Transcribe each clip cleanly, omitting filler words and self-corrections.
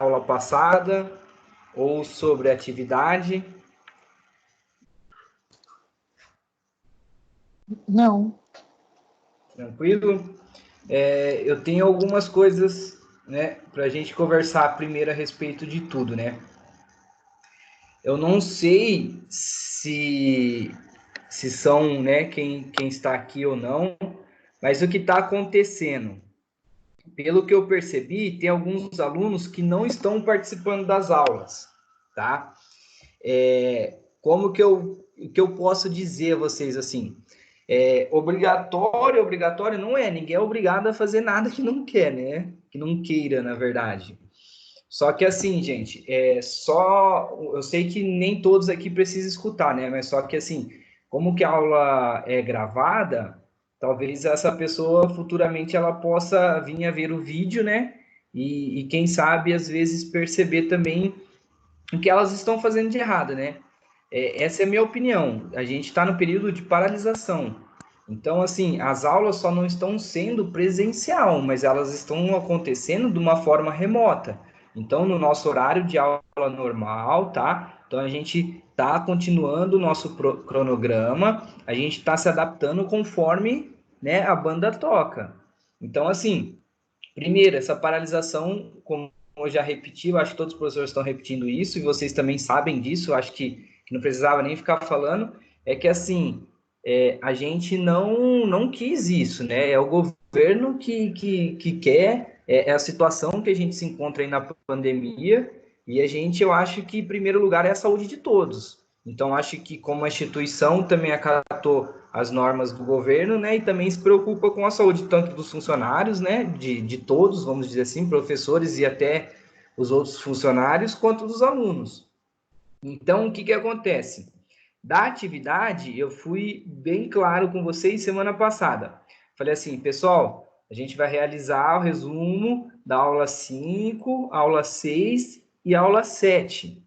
aula passada ou sobre a atividade? Não. Tranquilo? Eu tenho algumas coisas, né, para a gente conversar primeiro a respeito de tudo, né? Eu não sei se são, né, quem está aqui ou não, mas o que está acontecendo? Pelo que eu percebi, tem alguns alunos que não estão participando das aulas, tá? Como que eu posso dizer a vocês assim? Obrigatório não é, ninguém é obrigado a fazer nada que não quer, né? Que não queira, na verdade. Só que assim, gente, eu sei que nem todos aqui precisam escutar, né? Mas só que assim, como que a aula é gravada, talvez essa pessoa futuramente ela possa vir a ver o vídeo, né? E quem sabe às vezes perceber também o que elas estão fazendo de errado, né? Essa é a minha opinião. A gente está no período de paralisação. Então, assim, as aulas só não estão sendo presencial, mas elas estão acontecendo de uma forma remota. Então, no nosso horário de aula normal, tá? Então, a gente está continuando o nosso cronograma, a gente está se adaptando conforme, né, a banda toca. Então, assim, primeiro, essa paralisação, como eu já repeti, eu acho que todos os professores estão repetindo isso, e vocês também sabem disso, eu acho que não precisava nem ficar falando, é que assim, a gente não quis isso, né? É o governo que quer, é a situação que a gente se encontra aí na pandemia, e a gente, eu acho que, em primeiro lugar, é a saúde de todos. Então, acho que como a instituição também acatou as normas do governo, né, e também se preocupa com a saúde tanto dos funcionários, né, de todos, vamos dizer assim, professores e até os outros funcionários, quanto dos alunos. Então, o que acontece? Da atividade, eu fui bem claro com vocês semana passada. Falei assim, pessoal, a gente vai realizar o resumo da aula 5, aula 6 e aula 7,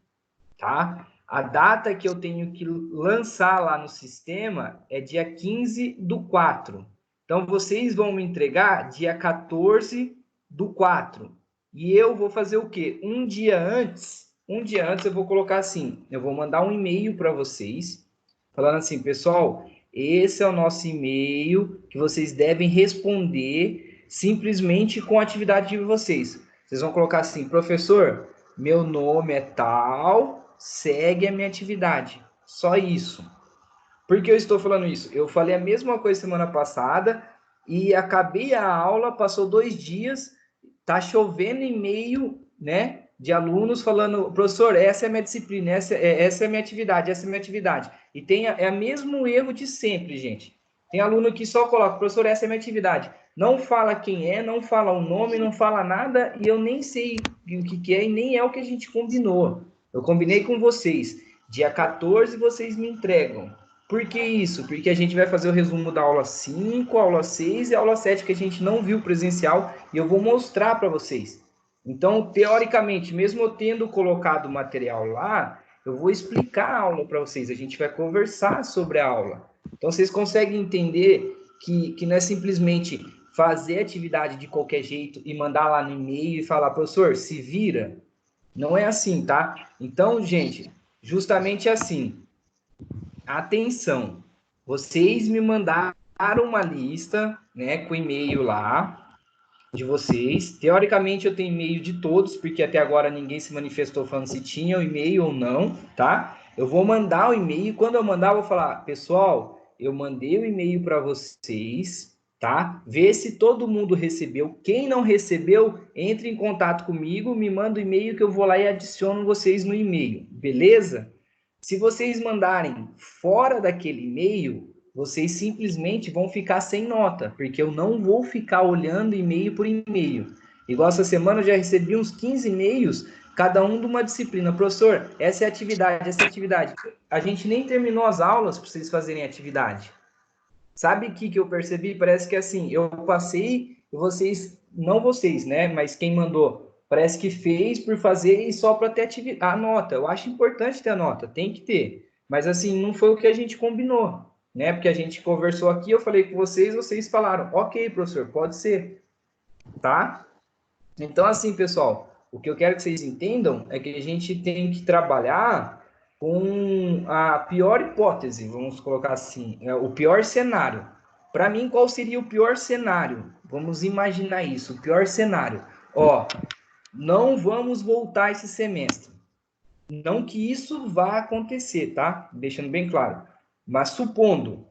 tá? A data que eu tenho que lançar lá no sistema é dia 15/4. Então, vocês vão me entregar dia 14/4. E eu vou fazer o quê? Um dia antes eu vou colocar assim, eu vou mandar um e-mail para vocês, falando assim, pessoal, esse é o nosso e-mail que vocês devem responder simplesmente com a atividade de vocês. Vocês vão colocar assim, professor, meu nome é tal, segue a minha atividade. Só isso. Por que eu estou falando isso? Eu falei a mesma coisa semana passada e acabei a aula, passou 2 dias, tá chovendo e-mail, né, de alunos falando, professor, essa é a minha disciplina, essa é a minha atividade, essa é a minha atividade. E é o mesmo erro de sempre, gente. Tem aluno que só coloca, professor, essa é a minha atividade. Não fala quem é, não fala o nome, não fala nada, e eu nem sei o que é, e nem é o que a gente combinou. Eu combinei com vocês. Dia 14 vocês me entregam. Por que isso? Porque a gente vai fazer o resumo da aula 5, aula 6 e aula 7 que a gente não viu presencial e eu vou mostrar para vocês. Então, teoricamente, mesmo eu tendo colocado o material lá, eu vou explicar a aula para vocês, a gente vai conversar sobre a aula. Então, vocês conseguem entender que não é simplesmente fazer atividade de qualquer jeito e mandar lá no e-mail e falar, professor, se vira. Não é assim, tá? Então, gente, justamente assim. Atenção, vocês me mandaram uma lista, né, com e-mail lá de vocês. Teoricamente eu tenho e-mail de todos, porque até agora ninguém se manifestou falando se tinha o e-mail ou não, tá? Eu vou mandar o e-mail, e quando eu mandar eu vou falar, pessoal, eu mandei o e-mail para vocês, tá? Vê se todo mundo recebeu. Quem não recebeu, entre em contato comigo, me manda o e-mail que eu vou lá e adiciono vocês no e-mail, beleza? Se vocês mandarem fora daquele e-mail, vocês simplesmente vão ficar sem nota, porque eu não vou ficar olhando e-mail por e-mail. Igual essa semana eu já recebi uns 15 e-mails, cada um de uma disciplina. Professor, essa é a atividade, essa é a atividade. A gente nem terminou as aulas para vocês fazerem atividade. Sabe o que eu percebi? Parece que assim, eu passei, vocês, não vocês, né? Mas quem mandou, parece que fez por fazer e só para ter a nota. Eu acho importante ter a nota, tem que ter. Mas assim, não foi o que a gente combinou, né? Porque a gente conversou aqui, eu falei com vocês, vocês falaram, ok, professor, pode ser, tá? Então, assim, pessoal, O que eu quero que vocês entendam é que a gente tem que trabalhar com a pior hipótese, vamos colocar assim, o pior cenário. Para mim, qual seria o pior cenário? Vamos imaginar isso, o pior cenário. Ó, não vamos voltar esse semestre. Não que isso vá acontecer, tá? Deixando bem claro. Mas supondo,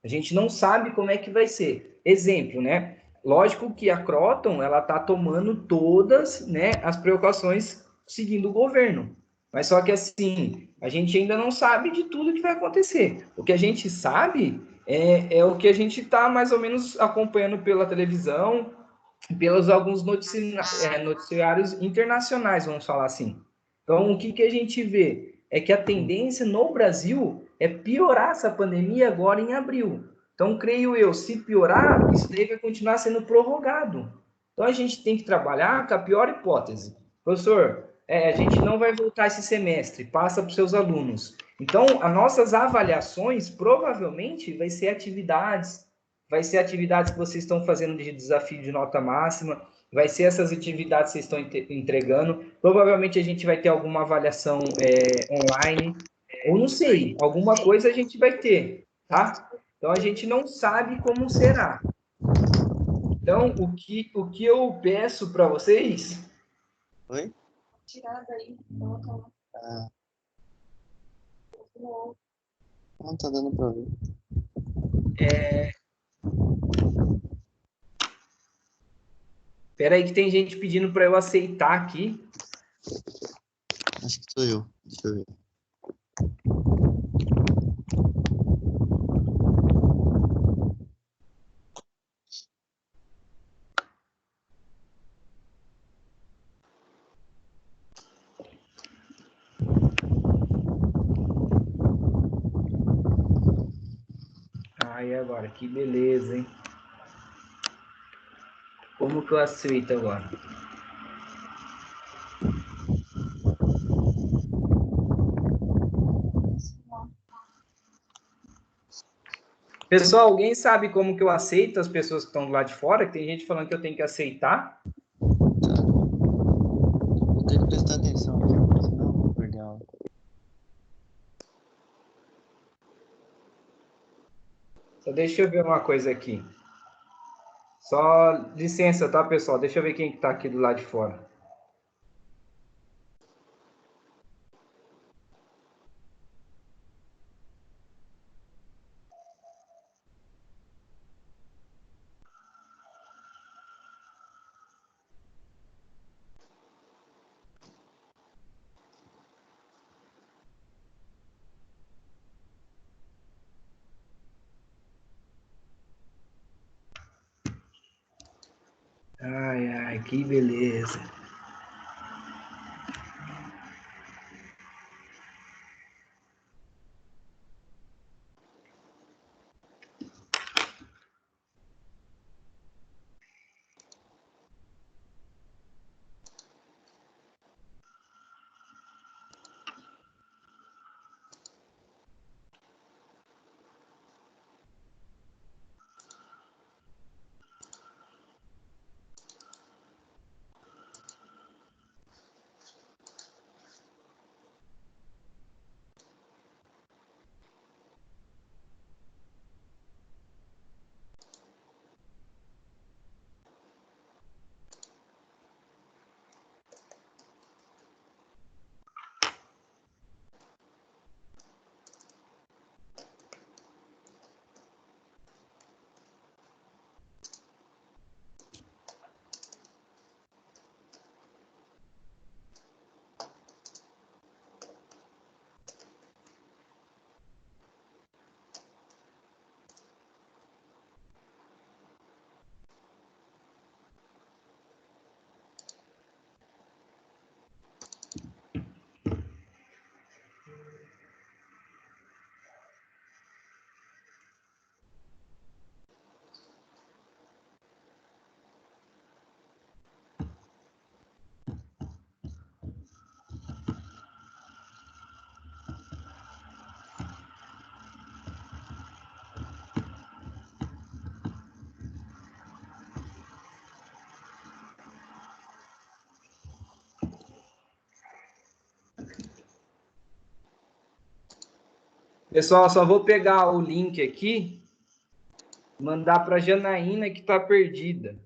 a gente não sabe como é que vai ser. Exemplo, né? Lógico que a Croton, ela tá tomando todas, né, as precauções seguindo o governo. Mas só que assim, a gente ainda não sabe de tudo que vai acontecer. O que a gente sabe é o que a gente está mais ou menos acompanhando pela televisão, pelos alguns noticiários internacionais, vamos falar assim. Então, o que, que a gente vê? É que a tendência no Brasil é piorar essa pandemia agora em abril. Então, creio eu, se piorar, isso daí vai continuar sendo prorrogado. Então, a gente tem que trabalhar com a pior hipótese. Professor, a gente não vai voltar esse semestre, passa para os seus alunos. Então, as nossas avaliações provavelmente vai ser atividades que vocês estão fazendo de desafio de nota máxima, vai ser essas atividades que vocês estão entregando. Provavelmente a gente vai ter alguma avaliação online, ou não sei, alguma coisa a gente vai ter, tá? Então a gente não sabe como será. Então, o que eu peço para vocês. Oi? Tirar daí, coloca lá. Ah. Não tá dando para ver. Espera aí que tem gente pedindo para eu aceitar aqui. Acho que sou eu. Deixa eu ver. Aí agora, que beleza, hein? Como que eu aceito agora? Pessoal, alguém sabe como que eu aceito as pessoas que estão do lado de fora? Que tem gente falando que eu tenho que aceitar. Vou ter que prestar atenção aqui, senão eu vou perder a aula. Só deixa eu ver uma coisa aqui. Só licença, tá, pessoal? Deixa eu ver quem está aqui do lado de fora. Ai, ai, que beleza. Pessoal, só vou pegar o link aqui, mandar para a Janaína que está perdida.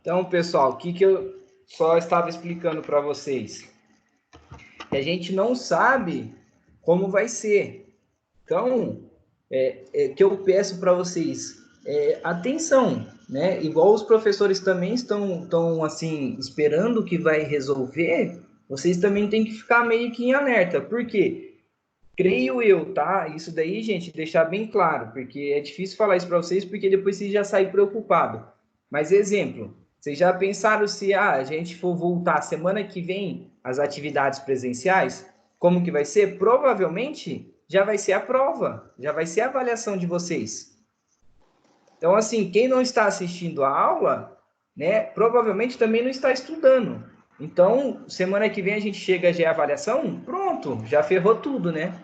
Então, pessoal, o que eu só estava explicando para vocês? Que a gente não sabe como vai ser. Então, que eu peço para vocês atenção, né? Igual os professores também estão assim esperando que vai resolver, vocês também têm que ficar meio que em alerta. Por quê? Creio eu, tá? Isso daí, gente, deixar bem claro, porque é difícil falar isso para vocês, porque depois vocês já saem preocupados. Mas, exemplo, vocês já pensaram se a gente for voltar semana que vem às atividades presenciais, como que vai ser? Provavelmente já vai ser a prova, já vai ser a avaliação de vocês. Então, assim, quem não está assistindo a aula, né, provavelmente também não está estudando. Então, semana que vem a gente chega já à avaliação, pronto, já ferrou tudo, né?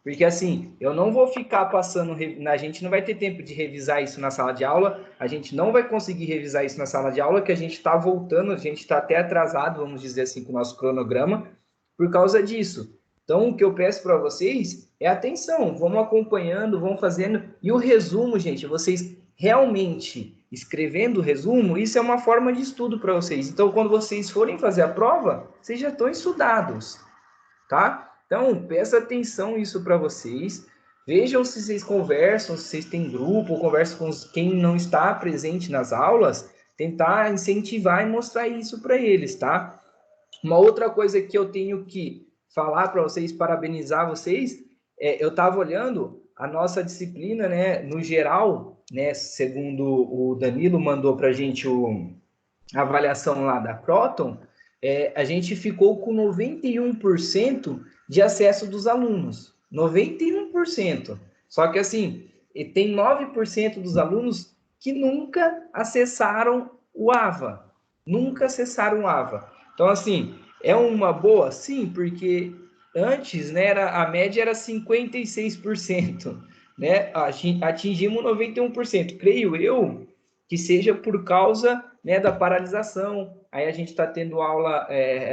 Porque assim, eu não vou ficar passando, a gente não vai ter tempo de revisar isso na sala de aula, a gente não vai conseguir revisar isso na sala de aula, que a gente está voltando, a gente está até atrasado, vamos dizer assim, com o nosso cronograma, por causa disso. Então, o que eu peço para vocês é atenção, vamos acompanhando, vamos fazendo, e o resumo, gente, vocês realmente escrevendo o resumo, isso é uma forma de estudo para vocês. Então, quando vocês forem fazer a prova, vocês já estão estudados, tá? Então, peça atenção isso para vocês. Vejam se vocês conversam, se vocês têm grupo, ou conversam com quem não está presente nas aulas, tentar incentivar e mostrar isso para eles, tá? Uma outra coisa que eu tenho que falar para vocês, parabenizar vocês, eu estava olhando a nossa disciplina, né, no geral, né, segundo o Danilo mandou para a gente a avaliação lá da Proton, a gente ficou com 91% de acesso dos alunos. 91%. Só que assim, tem 9% dos alunos que nunca acessaram o AVA. Nunca acessaram o AVA. Então, assim, é uma boa? Sim, porque antes, né, a média era 56%, né? Atingimos 91%. Creio eu que seja por causa, né, da paralisação. Aí a gente está tendo aula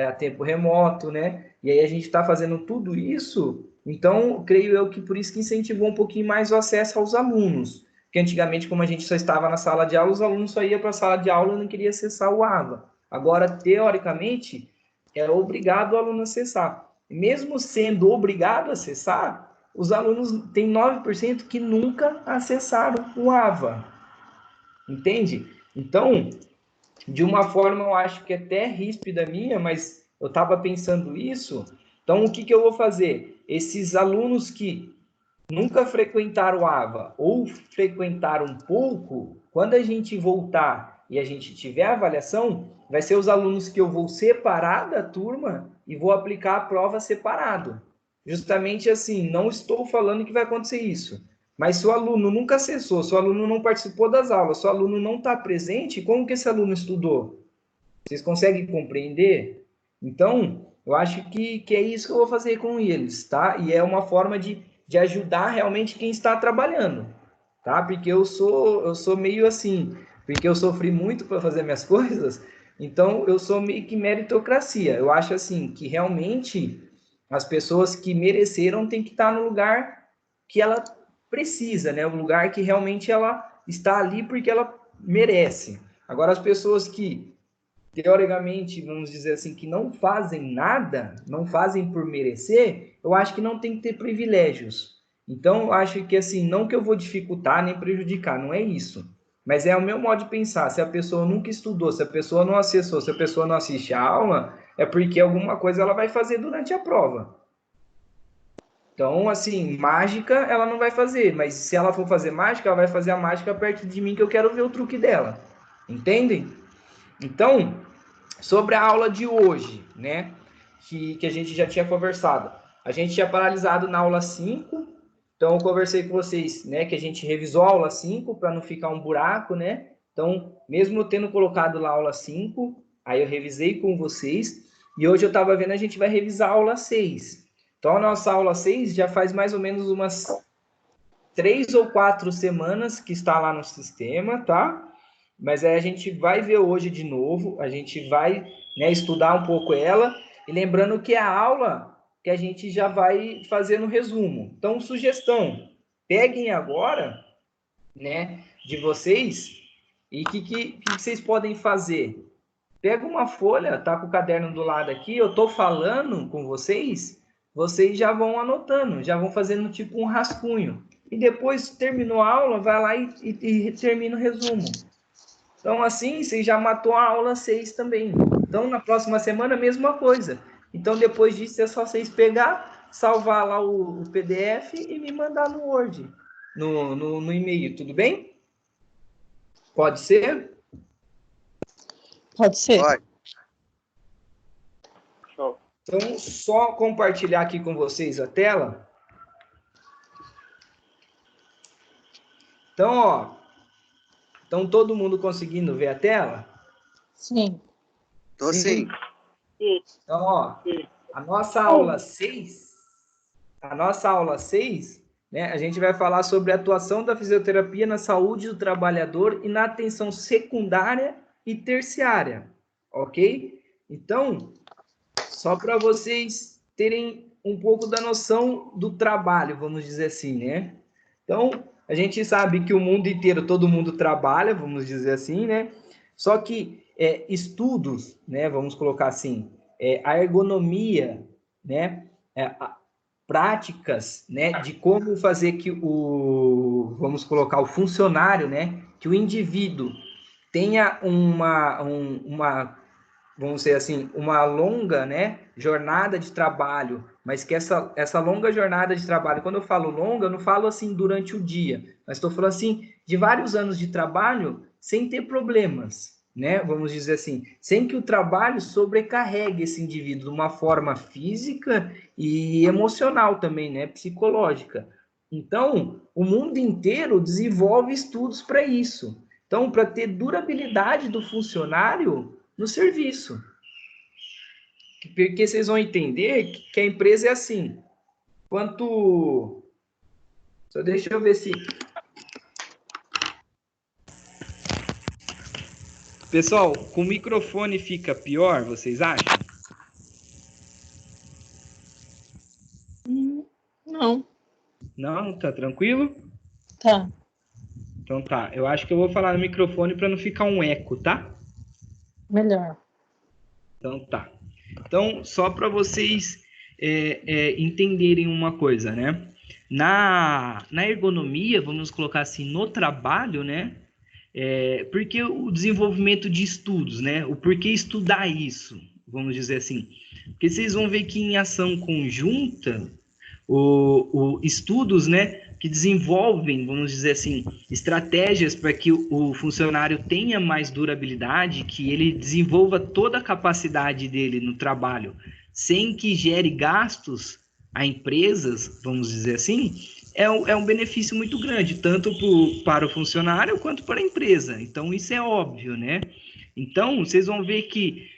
a tempo remoto, né? E aí a gente está fazendo tudo isso. Então, creio eu que por isso que incentivou um pouquinho mais o acesso aos alunos. Porque antigamente, como a gente só estava na sala de aula, os alunos só iam para a sala de aula e não queriam acessar o AVA. Agora, teoricamente, é obrigado o aluno acessar. Mesmo sendo obrigado a acessar, os alunos têm 9% que nunca acessaram o AVA. Entende? Então, de uma forma, eu acho que até ríspida minha, mas eu estava pensando isso. Então, o que, que eu vou fazer? Esses alunos que nunca frequentaram a AVA ou frequentaram um pouco, quando a gente voltar e a gente tiver a avaliação, vai ser os alunos que eu vou separar da turma e vou aplicar a prova separado. justamente assim, não estou falando que vai acontecer isso. Mas se o aluno nunca acessou, se o aluno não participou das aulas, se o aluno não está presente, como que esse aluno estudou? Vocês conseguem compreender? Então, eu acho que é isso que eu vou fazer com eles, tá? E é uma forma de ajudar realmente quem está trabalhando, tá? Porque eu sou meio assim, porque eu sofri muito para fazer minhas coisas, então eu sou meio que meritocracia. Eu acho assim que realmente as pessoas que mereceram têm que estar no lugar que ela precisa, né? O lugar que realmente ela está ali porque ela merece. Agora, as pessoas que teoricamente, vamos dizer assim, que não fazem nada, não fazem por merecer, eu acho que não tem que ter privilégios. Então, eu acho que, assim, não que eu vou dificultar nem prejudicar, não é isso. Mas é o meu modo de pensar. Se a pessoa nunca estudou, se a pessoa não acessou, se a pessoa não assiste a aula, é porque alguma coisa ela vai fazer durante a prova. Então, assim, mágica ela não vai fazer, mas se ela for fazer mágica, ela vai fazer a mágica perto de mim que eu quero ver o truque dela. Entendem? Então, sobre a aula de hoje, né? Que a gente já tinha conversado. A gente tinha paralisado na aula 5, então eu conversei com vocês, né? Que a gente revisou a aula 5 para não ficar um buraco, né? Então, mesmo tendo colocado lá a aula 5, aí eu revisei com vocês, e hoje eu estava vendo a gente vai revisar a aula 6. Então, a nossa aula 6 já faz mais ou menos umas 3 ou 4 semanas que está lá no sistema, tá? Mas aí a gente vai ver hoje de novo, a gente vai, né, estudar um pouco ela, e lembrando que é a aula que a gente já vai fazer no resumo. Então, sugestão, peguem agora, né, de vocês, e que vocês podem fazer? Pega uma folha, tá com o caderno do lado aqui, eu tô falando com vocês, vocês já vão anotando, já vão fazendo tipo um rascunho. E depois, terminou a aula, vai lá e termina o resumo. Então, assim, você já matou a aula 6 também. Então, na próxima semana, a mesma coisa. Então, depois disso, é só vocês pegar, salvar lá o PDF e me mandar no Word, no e-mail, tudo bem? Pode ser? Pode ser. Pode. Então, só compartilhar aqui com vocês a tela. Então, ó, estão todo mundo conseguindo ver a tela? Sim. Tô sim. Então, ó, a nossa aula 6, né, a gente vai falar sobre a atuação da fisioterapia na saúde do trabalhador e na atenção secundária e terciária, ok? Então, só para vocês terem um pouco da noção do trabalho, vamos dizer assim, né? Então, a gente sabe que o mundo inteiro, todo mundo trabalha, vamos dizer assim, né? Só que estudos, né, vamos colocar assim, a ergonomia, né, práticas, né, de como fazer que vamos colocar o funcionário, né, que o indivíduo tenha vamos dizer assim, uma longa, né, jornada de trabalho, mas que essa longa jornada de trabalho, quando eu falo longa, eu não falo assim durante o dia, mas estou falando assim de vários anos de trabalho sem ter problemas, né? Vamos dizer assim, sem que o trabalho sobrecarregue esse indivíduo de uma forma física e emocional também, né? Psicológica. Então, o mundo inteiro desenvolve estudos para isso. Então, para ter durabilidade do funcionário no serviço. Porque vocês vão entender que a empresa é assim. Quanto... Só deixa eu ver se... Pessoal, com o microfone fica pior, vocês acham? Não. Não? Tá tranquilo? Tá. Então tá. Eu acho que eu vou falar no microfone para não ficar um eco, tá? Melhor. Então tá. Então, só para vocês entenderem uma coisa, né? Na ergonomia, vamos colocar assim, no trabalho, né? Porque o desenvolvimento de estudos, né? O porquê estudar isso, vamos dizer assim. Porque vocês vão ver que em ação conjunta, estudos, né? Que desenvolvem, vamos dizer assim, estratégias para que o funcionário tenha mais durabilidade, que ele desenvolva toda a capacidade dele no trabalho, sem que gere gastos a empresas, vamos dizer assim, é um benefício muito grande, tanto para o funcionário quanto para a empresa. Então, isso é óbvio, né? Então, vocês vão ver que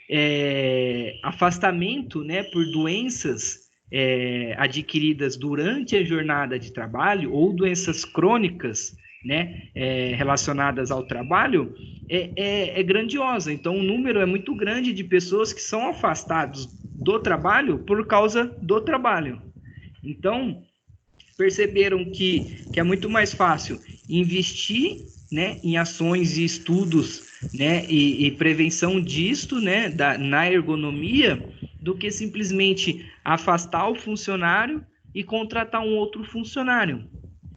afastamento, né, por doenças adquiridas durante a jornada de trabalho ou doenças crônicas, né, relacionadas ao trabalho, é grandiosa. Então, o número é muito grande de pessoas que são afastados do trabalho por causa do trabalho. Então, perceberam que é muito mais fácil investir, né, em ações e estudos, né, e prevenção disto, né, na ergonomia, do que simplesmente afastar o funcionário e contratar um outro funcionário.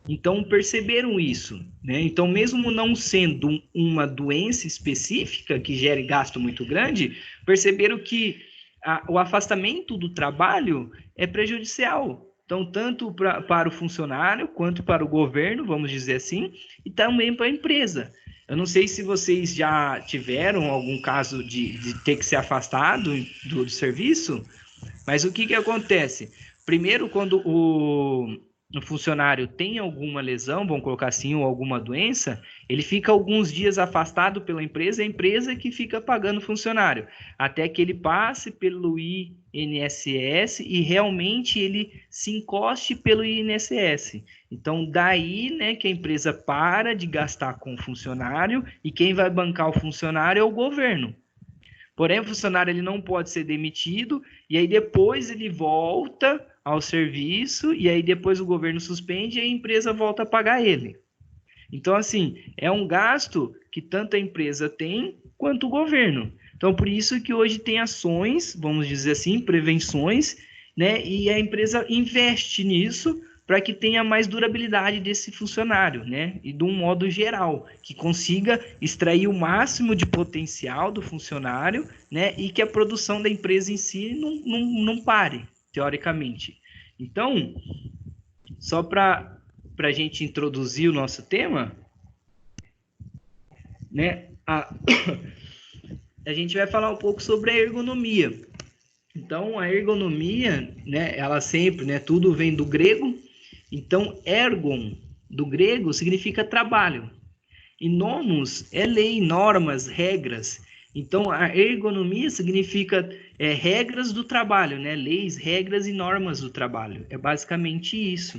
Então, perceberam isso, né? Então, mesmo não sendo uma doença específica que gere gasto muito grande, perceberam que o afastamento do trabalho é prejudicial. Então, tanto para o funcionário, quanto para o governo, vamos dizer assim, e também para a empresa. Eu não sei se vocês já tiveram algum caso de ter que ser afastado do serviço, mas o que acontece? Primeiro, quando o funcionário tem alguma lesão, vamos colocar assim, ou alguma doença, ele fica alguns dias afastado pela empresa, é a empresa que fica pagando o funcionário, até que ele passe pelo INSS e realmente ele se encoste pelo INSS. Então, daí, né, que a empresa para de gastar com o funcionário e quem vai bancar o funcionário é o governo. Porém, o funcionário ele não pode ser demitido e aí depois ele volta ao serviço e aí depois o governo suspende e a empresa volta a pagar ele. Então, assim, é um gasto que tanto a empresa tem quanto o governo. Então, por isso que hoje tem ações, vamos dizer assim, prevenções, né? E a empresa investe nisso para que tenha mais durabilidade desse funcionário, né? E de um modo geral, que consiga extrair o máximo de potencial do funcionário, né? E que a produção da empresa em si não pare, teoricamente. Então, só para a gente introduzir o nosso tema, né? A gente vai falar um pouco sobre a ergonomia. Então, a ergonomia, né? Ela sempre, né? Tudo vem do grego. Então, ergon, do grego, significa trabalho. E nomos é lei, normas, regras. Então, a ergonomia significa regras do trabalho, né? Leis, regras e normas do trabalho. É basicamente isso.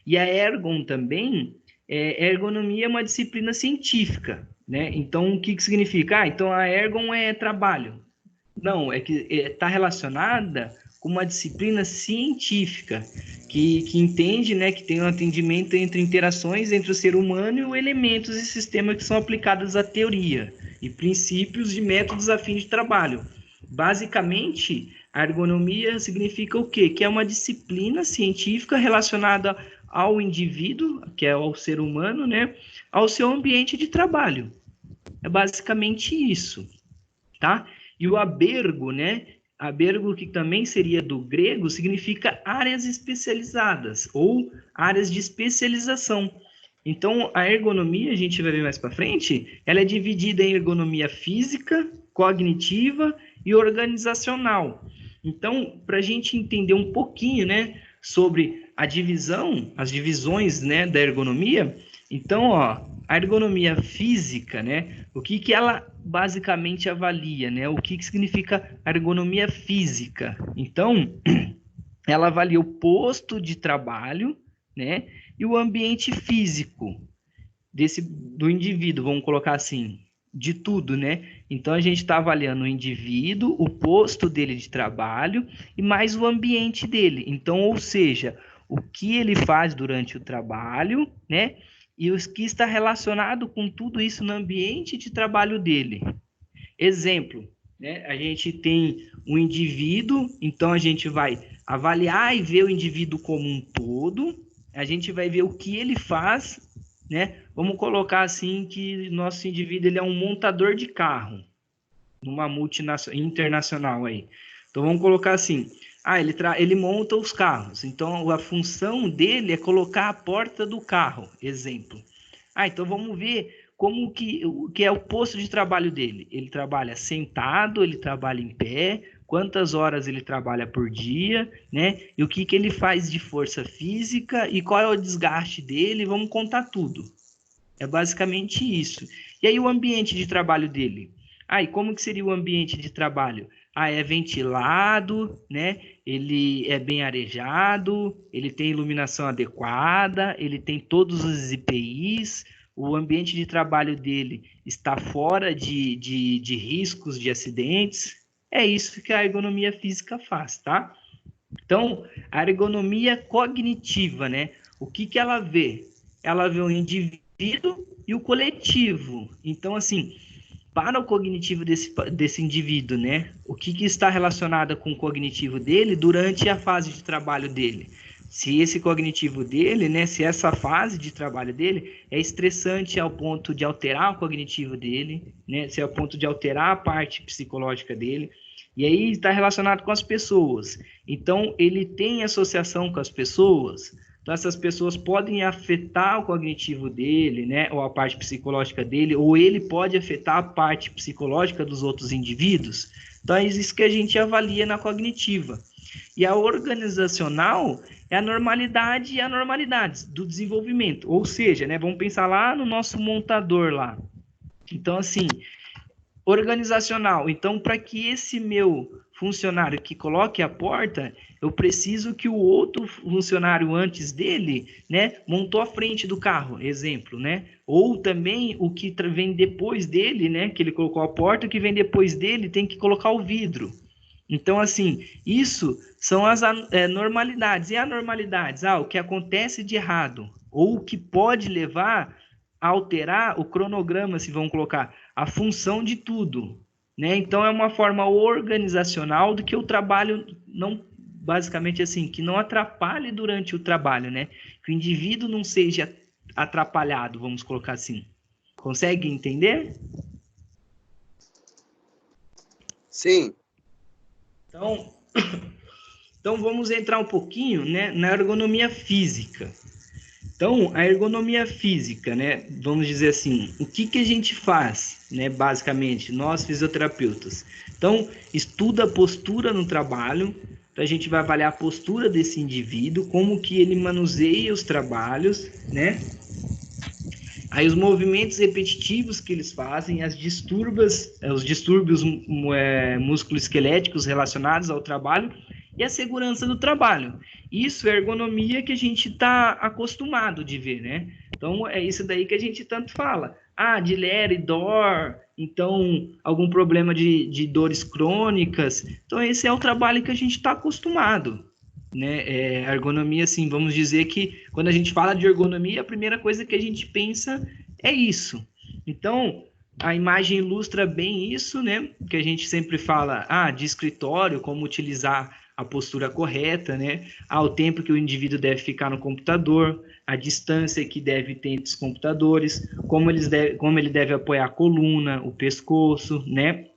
E a ergon também, ergonomia é uma disciplina científica, né? Então, o que significa? Então, a ergon é trabalho. Não, é que está relacionada com uma disciplina científica que entende, né, que tem um atendimento entre interações entre o ser humano e os elementos e sistemas que são aplicados à teoria e princípios de métodos a fim de trabalho. Basicamente, a ergonomia significa o quê? Que é uma disciplina científica relacionada ao indivíduo, que é ao ser humano, né, ao seu ambiente de trabalho. É basicamente isso, tá? E o abergo, né? Abergo, que também seria do grego, significa áreas especializadas ou áreas de especialização. Então, a ergonomia, a gente vai ver mais para frente, ela é dividida em ergonomia física, cognitiva e organizacional. Então, para a gente entender um pouquinho, né, sobre as divisões, né, da ergonomia, então, ó, a ergonomia física, né, o que ela basicamente avalia, né, o que significa a ergonomia física? Então, ela avalia o posto de trabalho, né, e o ambiente físico do indivíduo, vamos colocar assim, de tudo, né? Então, a gente está avaliando o indivíduo, o posto dele de trabalho e mais o ambiente dele. Então, ou seja, o que ele faz durante o trabalho, né? E o que está relacionado com tudo isso no ambiente de trabalho dele. Exemplo, né? A gente tem um indivíduo, então a gente vai avaliar e ver o indivíduo como um todo, a gente vai ver o que ele faz, né? Vamos colocar assim que nosso indivíduo ele é um montador de carro, numa multinacional, internacional aí. Então vamos colocar assim, ele monta os carros, então a função dele é colocar a porta do carro, exemplo. Então vamos ver o que é o posto de trabalho dele. Ele trabalha sentado, ele trabalha em pé, quantas horas ele trabalha por dia, né? E o que ele faz de força física e qual é o desgaste dele, vamos contar tudo. É basicamente isso. E aí o ambiente de trabalho dele? E como que seria o ambiente de trabalho? É ventilado, né? Ele é bem arejado, ele tem iluminação adequada, ele tem todos os IPIs, o ambiente de trabalho dele está fora de riscos de acidentes. É isso que a ergonomia física faz, tá? Então, a ergonomia cognitiva, né? O que ela vê? Ela vê o indivíduo e o coletivo. Então, assim, para o cognitivo desse indivíduo, né? O que está relacionado com o cognitivo dele durante a fase de trabalho dele? Se esse cognitivo dele, né? Se essa fase de trabalho dele é estressante ao ponto de alterar o cognitivo dele, né? Se é ao ponto de alterar a parte psicológica dele. E aí está relacionado com as pessoas. Então, ele tem associação com as pessoas. Então, essas pessoas podem afetar o cognitivo dele, né, ou a parte psicológica dele, ou ele pode afetar a parte psicológica dos outros indivíduos. Então, é isso que a gente avalia na cognitiva. E a organizacional é a normalidade e anormalidades do desenvolvimento. Ou seja, né, vamos pensar lá no nosso montador lá. Então, assim, organizacional. Então, para que esse meu funcionário que coloque a porta, eu preciso que o outro funcionário antes dele, né, montou a frente do carro, exemplo, né? Ou também o que vem depois dele, né, que ele colocou a porta, o que vem depois dele tem que colocar o vidro. Então, assim, isso são as normalidades. E anormalidades? O que acontece de errado, ou o que pode levar a alterar o cronograma, se vão colocar, a função de tudo, né? Então, é uma forma organizacional do que o trabalho não, basicamente assim, que não atrapalhe durante o trabalho, né? Que o indivíduo não seja atrapalhado, vamos colocar assim. Consegue entender? Sim. Então vamos entrar um pouquinho, né, na ergonomia física. Então, a ergonomia física, né, vamos dizer assim, o que a gente faz, né, basicamente, nós fisioterapeutas? Então, estuda a postura no trabalho, então a gente vai avaliar a postura desse indivíduo, como que ele manuseia os trabalhos, né? Aí os movimentos repetitivos que eles fazem, os distúrbios musculoesqueléticos relacionados ao trabalho e a segurança do trabalho. Isso é ergonomia que a gente está acostumado de ver, né? Então, é isso daí que a gente tanto fala. De ler e dor, então, algum problema de dores crônicas. Então, esse é o trabalho que a gente está acostumado, né? A ergonomia, assim, vamos dizer que quando a gente fala de ergonomia, a primeira coisa que a gente pensa é isso. Então, a imagem ilustra bem isso, né? Que a gente sempre fala, de escritório, como utilizar a postura correta, né? O tempo que o indivíduo deve ficar no computador, a distância que deve ter entre os computadores, como ele deve apoiar a coluna, o pescoço, né?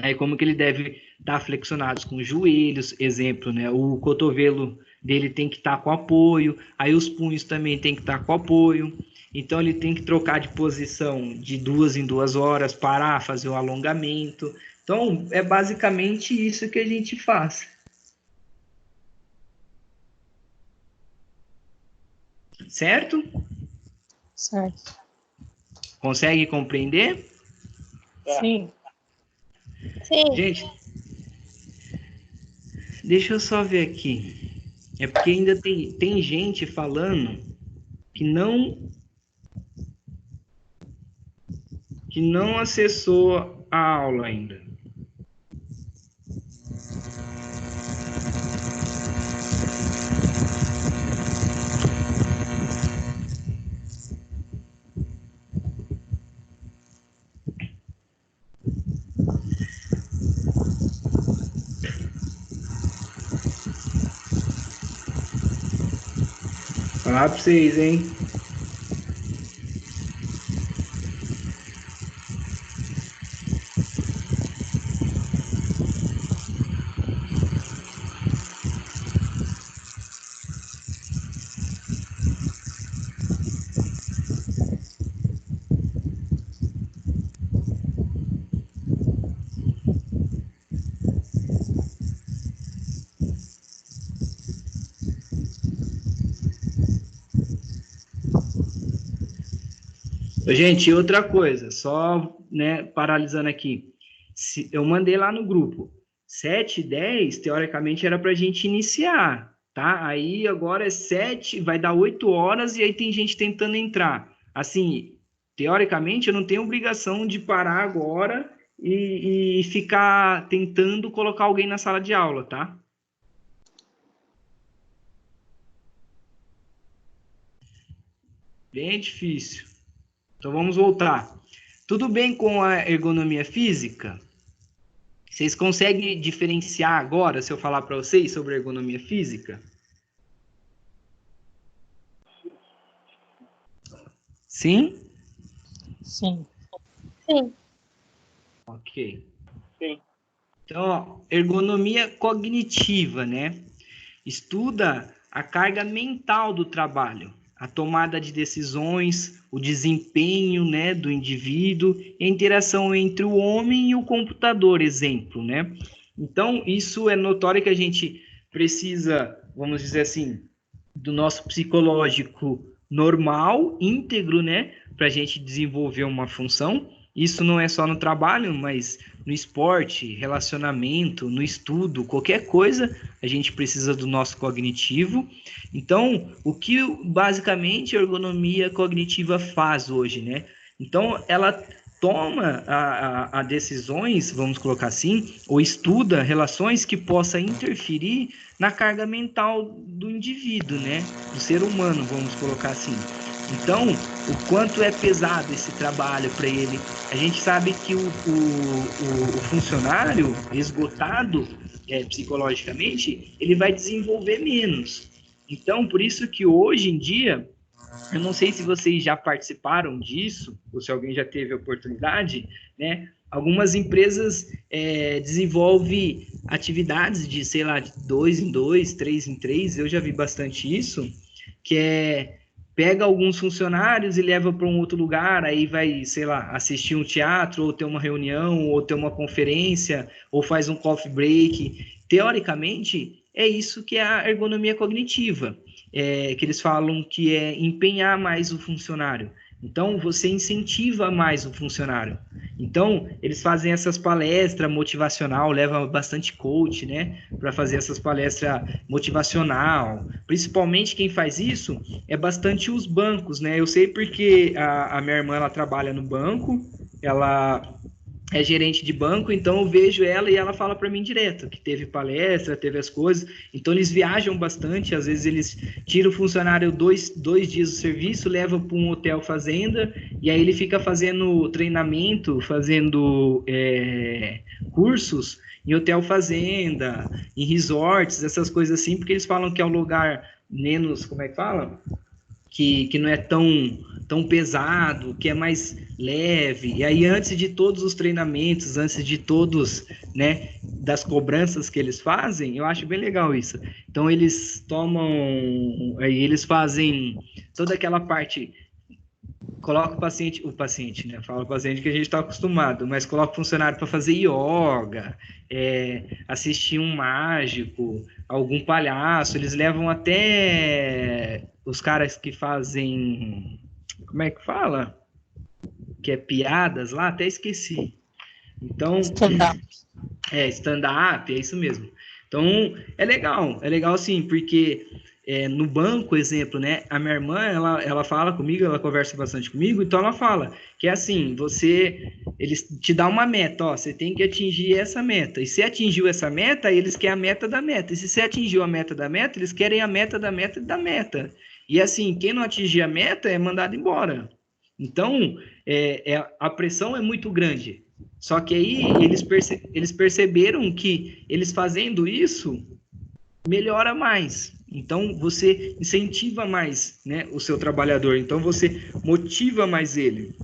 Aí como que ele deve estar flexionados com os joelhos, exemplo, né? O cotovelo dele tem que estar com apoio, aí os punhos também tem que estar com apoio. Então ele tem que trocar de posição de 2 em 2 horas, parar, fazer o alongamento. Então é basicamente isso que a gente faz. Certo? Certo. Consegue compreender? Sim. Sim. Gente, deixa eu só ver aqui. É porque ainda tem gente falando que não acessou a aula ainda. Falar para vocês, hein? Gente, outra coisa, só, né, paralisando aqui. Eu mandei lá no grupo, 7h10, teoricamente, era para a gente iniciar, tá? Aí agora é 7, vai dar 8 horas e aí tem gente tentando entrar. Assim, teoricamente, eu não tenho obrigação de parar agora e ficar tentando colocar alguém na sala de aula, tá? Bem difícil. Então vamos voltar. Tudo bem com a ergonomia física? Vocês conseguem diferenciar agora, se eu falar para vocês sobre ergonomia física? Sim? Sim. Sim. Ok. Sim. Então, ó, ergonomia cognitiva, né? Estuda a carga mental do trabalho, a tomada de decisões, o desempenho, né, do indivíduo, e a interação entre o homem e o computador, exemplo, né? Então, isso é notório que a gente precisa, vamos dizer assim, do nosso psicológico normal, íntegro, né, para a gente desenvolver uma função. Isso não é só no trabalho, mas no esporte, relacionamento, no estudo, qualquer coisa, a gente precisa do nosso cognitivo. Então, o que basicamente a ergonomia cognitiva faz hoje, né? Então, ela toma a decisões, vamos colocar assim, ou estuda relações que possa interferir na carga mental do indivíduo, né? Do ser humano, vamos colocar assim. Então, o quanto é pesado esse trabalho para ele. A gente sabe que o funcionário esgotado psicologicamente, ele vai desenvolver menos. Então, por isso que hoje em dia, eu não sei se vocês já participaram disso, ou se alguém já teve a oportunidade, né? Algumas empresas desenvolvem atividades de, sei lá, de 2 em 2, 3 em 3, eu já vi bastante isso, que pega alguns funcionários e leva para um outro lugar, aí vai, sei lá, assistir um teatro, ou ter uma reunião, ou ter uma conferência, ou faz um coffee break. Teoricamente, é isso que é a ergonomia cognitiva. Que eles falam que é empenhar mais o funcionário. Então, você incentiva mais o funcionário. Então, eles fazem essas palestras motivacional, levam bastante coach, né, para fazer essas palestras motivacional. Principalmente quem faz isso é bastante os bancos, né? Eu sei porque a minha irmã, ela trabalha no banco, ela é gerente de banco, então eu vejo ela e ela fala para mim direto que teve palestra, teve as coisas, então eles viajam bastante, às vezes eles tiram o funcionário dois dias do serviço, levam para um hotel fazenda, e aí ele fica fazendo treinamento, fazendo cursos em hotel fazenda, em resorts, essas coisas assim, porque eles falam que é um lugar menos, como é que fala? Que não é tão pesado, que é mais leve. E aí, antes de todos os treinamentos, antes de todos, né, das cobranças que eles fazem, eu acho bem legal isso. Então, eles aí eles fazem toda aquela parte, coloca o paciente, né? Fala o paciente que a gente está acostumado, mas coloca o funcionário para fazer yoga, assistir um mágico, algum palhaço, eles levam até os caras que fazem, como é que fala? Que é piadas lá, até esqueci. Então, Stand-up. Stand-up, é isso mesmo. Então, é legal sim, porque no banco, exemplo, né, a minha irmã, ela fala comigo, ela conversa bastante comigo, então ela fala que é assim, eles te dão uma meta, ó, você tem que atingir essa meta, e se atingiu essa meta, eles querem a meta da meta, e se você atingiu a meta da meta, eles querem a meta da meta da meta, e assim, quem não atingir a meta é mandado embora. Então, a pressão é muito grande. Só que aí eles perceberam que eles fazendo isso melhora mais. Então você incentiva mais, né, o seu trabalhador. Então você motiva mais ele.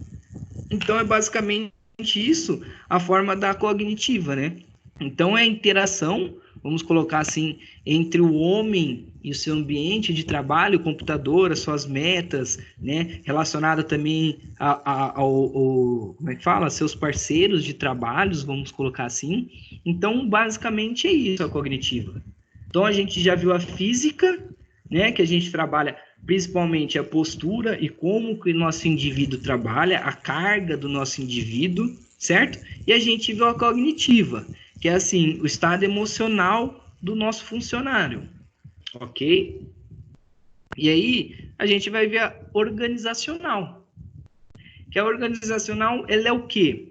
Então é basicamente isso a forma da cognitiva, né? Então é a interação, vamos colocar assim, entre o homem e o seu ambiente de trabalho, o computador, as suas metas, né? Relacionada também como é que fala? Seus parceiros de trabalhos, vamos colocar assim. Então, basicamente é isso a cognitiva. Então, a gente já viu a física, né? Que a gente trabalha principalmente a postura e como que o nosso indivíduo trabalha, a carga do nosso indivíduo, certo? E a gente vê a cognitiva, que é assim, o estado emocional do nosso funcionário, ok? E aí, a gente vai ver a organizacional. Que a organizacional, ela é o quê?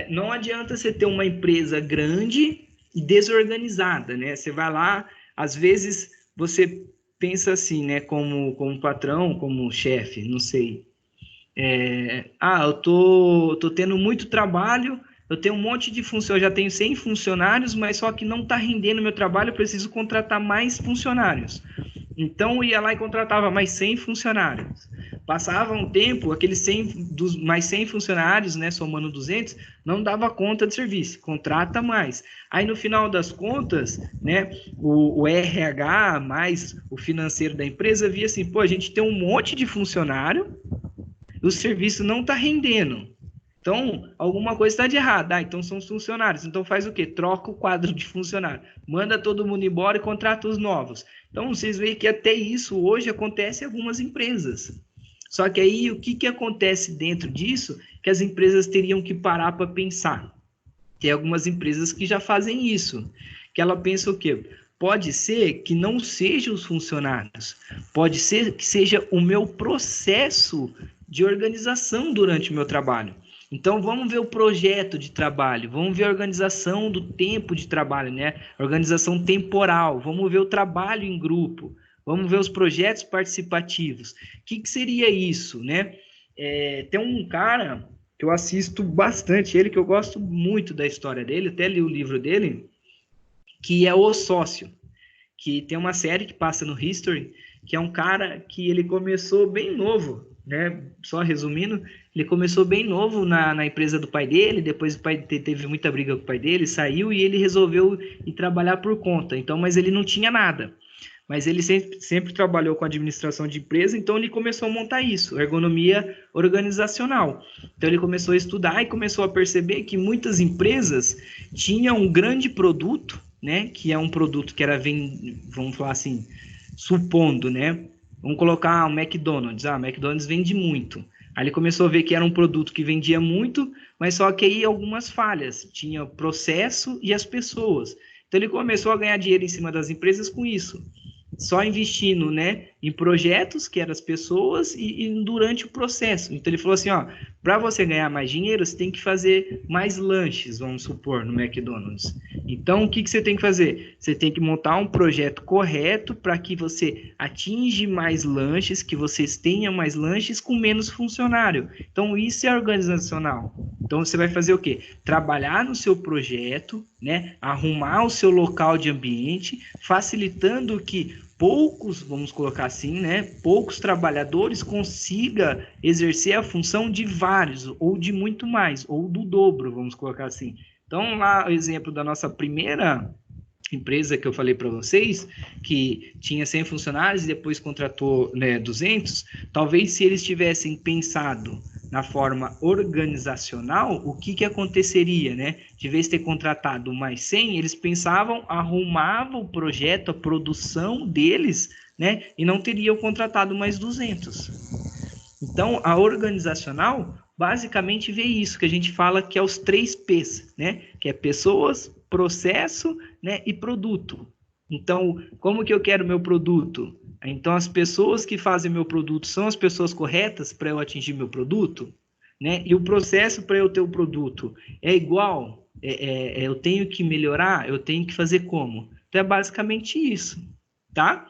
Não adianta você ter uma empresa grande e desorganizada, né? Você vai lá, às vezes você pensa assim, né? Como patrão, como chefe, não sei. Eu tô tendo muito trabalho, eu tenho um monte de funcionários, eu já tenho 100 funcionários, mas só que não está rendendo meu trabalho, eu preciso contratar mais funcionários. Então, eu ia lá e contratava mais 100 funcionários. Passava um tempo, aqueles 100, mais 100 funcionários, né, somando 200, não dava conta de serviço, contrata mais. Aí, no final das contas, né, o RH mais o financeiro da empresa via assim, pô, a gente tem um monte de funcionário, o serviço não está rendendo. Então, alguma coisa está de errado. Então são os funcionários. Então faz o quê? Troca o quadro de funcionário. Manda todo mundo embora e contrata os novos. Então, vocês veem que até isso hoje acontece em algumas empresas. Só que aí, o que acontece dentro disso? Que as empresas teriam que parar para pensar. Tem algumas empresas que já fazem isso. Que ela pensa o quê? Pode ser que não sejam os funcionários. Pode ser que seja o meu processo de organização durante o meu trabalho. Então, vamos ver o projeto de trabalho, vamos ver a organização do tempo de trabalho, né? Organização temporal, vamos ver o trabalho em grupo, vamos ver os projetos participativos. O que seria isso, né? Tem um cara que eu assisto bastante, ele que eu gosto muito da história dele, até li o livro dele, que é O Sócio, que tem uma série que passa no History, que é um cara que ele começou bem novo, né? Só resumindo, ele começou bem novo na empresa do pai dele, depois o pai teve muita briga com o pai dele, saiu e ele resolveu ir trabalhar por conta. Então, mas ele não tinha nada. Mas ele sempre trabalhou com administração de empresa, então ele começou a montar isso, ergonomia organizacional. Então ele começou a estudar e começou a perceber que muitas empresas tinham um grande produto, né? Que é um produto que era, vamos falar assim, supondo, né? Vamos colocar o McDonald's. O McDonald's vende muito. Aí ele começou a ver que era um produto que vendia muito, mas só que aí algumas falhas. Tinha o processo e as pessoas. Então ele começou a ganhar dinheiro em cima das empresas com isso. Só investindo, né, em projetos, que eram as pessoas, e durante o processo. Então ele falou assim, para você ganhar mais dinheiro, você tem que fazer mais lanches, vamos supor, no McDonald's. Então, o que você tem que fazer? Você tem que montar um projeto correto para que você atinja mais lanches, que vocês tenham mais lanches com menos funcionário. Então, isso é organizacional. Então, você vai fazer o quê? Trabalhar no seu projeto, né? Arrumar o seu local de ambiente, facilitando que poucos, vamos colocar assim, né? Poucos trabalhadores consiga exercer a função de vários, ou de muito mais, ou do dobro, vamos colocar assim. Então, lá o exemplo da nossa primeira empresa que eu falei para vocês, que tinha 100 funcionários e depois contratou, né, 200, talvez se eles tivessem pensado na forma organizacional, o que aconteceria, né? De vez de ter contratado mais 100, eles pensavam, arrumavam o projeto, a produção deles, né? E não teriam contratado mais 200. Então, a organizacional basicamente vê isso, que a gente fala que é os 3 P's, né? Que é pessoas, processo, né? E produto. Então, como que eu quero meu produto? Então, as pessoas que fazem meu produto são as pessoas corretas para eu atingir meu produto, né? E o processo para eu ter o produto é igual? Eu tenho que melhorar? Eu tenho que fazer como? Então, é basicamente isso, tá?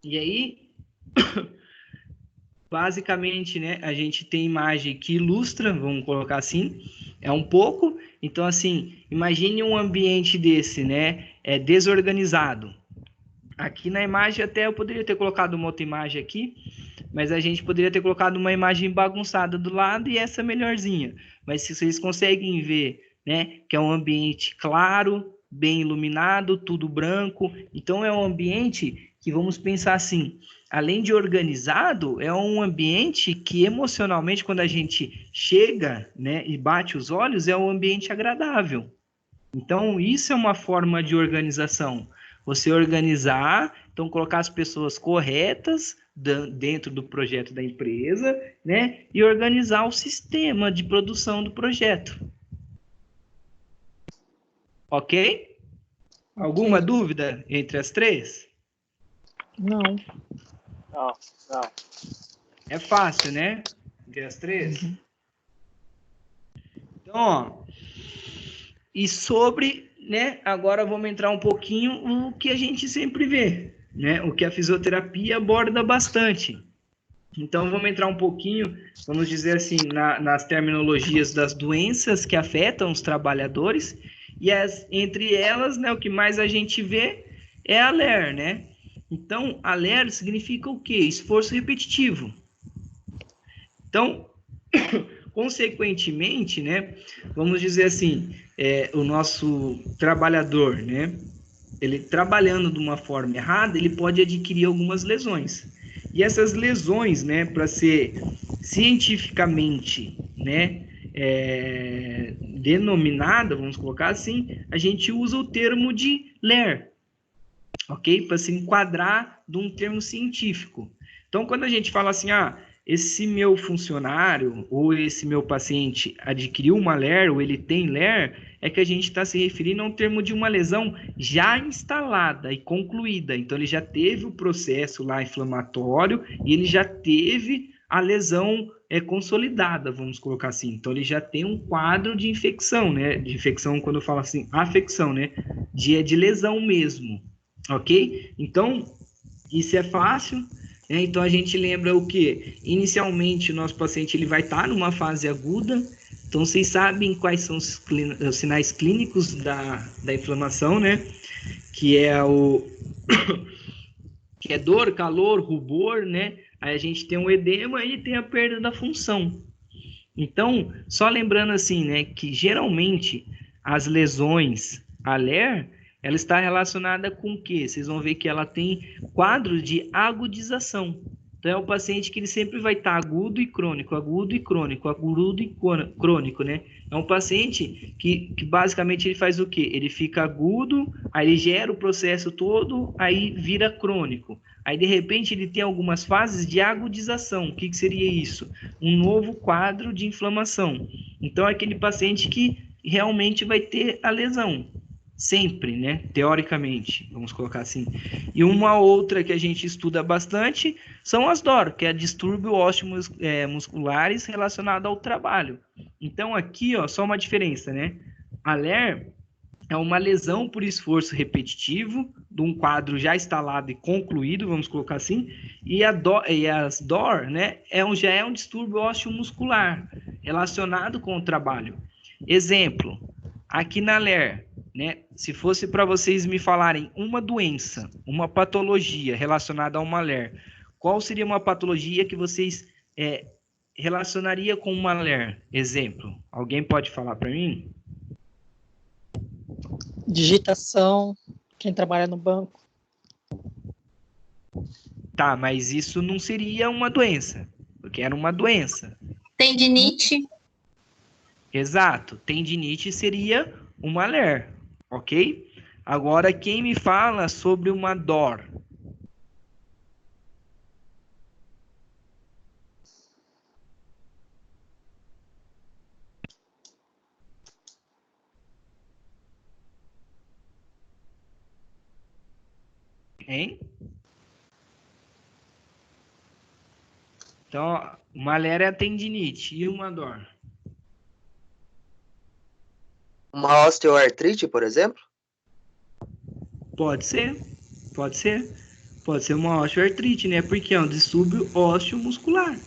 E aí, basicamente, né, a gente tem imagem que ilustra, vamos colocar assim, é um pouco. Então, assim, imagine um ambiente desse, né, desorganizado. Aqui na imagem até eu poderia ter colocado uma outra imagem aqui, mas a gente poderia ter colocado uma imagem bagunçada do lado e essa melhorzinha. Mas se vocês conseguem ver, né, que é um ambiente claro, bem iluminado, tudo branco, então é um ambiente que, vamos pensar assim, além de organizado, é um ambiente que emocionalmente, quando a gente chega, né, e bate os olhos, é um ambiente agradável. Então, isso é uma forma de organização. Você organizar, então colocar as pessoas corretas dentro do projeto da empresa, né? E organizar o sistema de produção do projeto. Ok? Alguma dúvida entre as três? Não. Não. É fácil, né? Entre as três? Então, ó, e sobre, né, agora vamos entrar um pouquinho o que a gente sempre vê, né, o que a fisioterapia aborda bastante. Então, vamos entrar um pouquinho, vamos dizer assim, nas terminologias das doenças que afetam os trabalhadores, e entre elas, né, o que mais a gente vê é a LER, né? Então, a LER significa o quê? Esforço repetitivo. Então, consequentemente, né, vamos dizer assim, o nosso trabalhador, né, ele trabalhando de uma forma errada, ele pode adquirir algumas lesões. E essas lesões, né, para ser cientificamente, né, denominada, vamos colocar assim, a gente usa o termo de LER, ok? Para se enquadrar de um termo científico. Então, quando a gente fala assim, esse meu funcionário ou esse meu paciente adquiriu uma LER ou ele tem LER, é que a gente está se referindo a um termo de uma lesão já instalada e concluída. Então, ele já teve o processo lá inflamatório e ele já teve a lesão consolidada, vamos colocar assim. Então, ele já tem um quadro de infecção, né? De infecção, quando eu falo assim, afecção, né? De lesão mesmo, ok? Então, isso é fácil. Então, a gente lembra o quê? Inicialmente, o nosso paciente ele vai estar numa fase aguda. Então, vocês sabem quais são os sinais clínicos da inflamação, né? Que é que é dor, calor, rubor, né? Aí a gente tem o edema e tem a perda da função. Então, só lembrando assim, né? Que geralmente as lesões a LER, ela está relacionada com o quê? Vocês vão ver que ela tem quadros de agudização. Então, é um paciente que ele sempre vai estar agudo e crônico, agudo e crônico, agudo e crônico, né? É um paciente que basicamente ele faz o quê? Ele fica agudo, aí ele gera o processo todo, aí vira crônico. Aí, de repente, ele tem algumas fases de agudização. O que seria isso? Um novo quadro de inflamação. Então, é aquele paciente que realmente vai ter a lesão. Sempre, né? Teoricamente, vamos colocar assim. E uma outra que a gente estuda bastante são as DOR, que é distúrbio ósseo-musculares relacionado ao trabalho. Então, aqui, ó, só uma diferença, né? A LER é uma lesão por esforço repetitivo de um quadro já instalado e concluído, vamos colocar assim, e as DOR, né, já é um distúrbio ósseo-muscular relacionado com o trabalho. Exemplo, aqui na LER, né, se fosse para vocês me falarem uma doença, uma patologia relacionada a uma LER, qual seria uma patologia que vocês relacionaria com uma LER? Exemplo, alguém pode falar para mim? Digitação, quem trabalha no banco. Tá, mas isso não seria uma doença, porque era uma doença. Tendinite. Exato, tendinite seria uma LER, ok? Agora, quem me fala sobre uma DOR? Hein? Então, uma LER é a tendinite e uma DOR. Uma osteoartrite, por exemplo? Pode ser, pode ser. Pode ser uma osteoartrite, né? Porque é um distúrbio ósseo-muscular.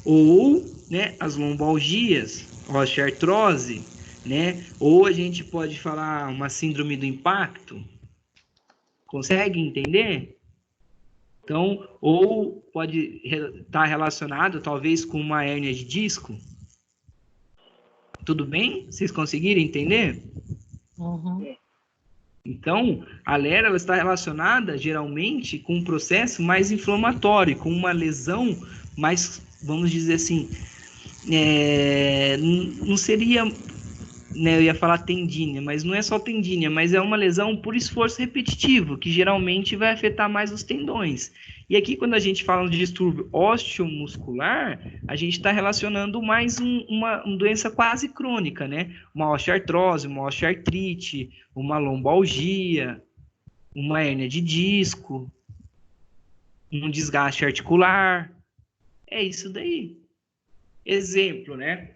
Ou, né, as lombalgias, osteoartrose, né? Ou a gente pode falar uma síndrome do impacto. Consegue entender? Então, ou pode estar relacionado, talvez, com uma hérnia de disco. Tudo bem? Vocês conseguiram entender? Uhum. Então, a LER ela está relacionada, geralmente, com um processo mais inflamatório, com uma lesão mais, vamos dizer assim, não seria né, eu ia falar tendínea, mas não é só tendínea, mas é uma lesão por esforço repetitivo, que geralmente vai afetar mais os tendões. E aqui, quando a gente fala de distúrbio osteomuscular, a gente está relacionando mais uma doença quase crônica, né? Uma osteoartrose, uma osteoartrite, uma lombalgia, uma hérnia de disco, um desgaste articular. É isso daí. Exemplo, né?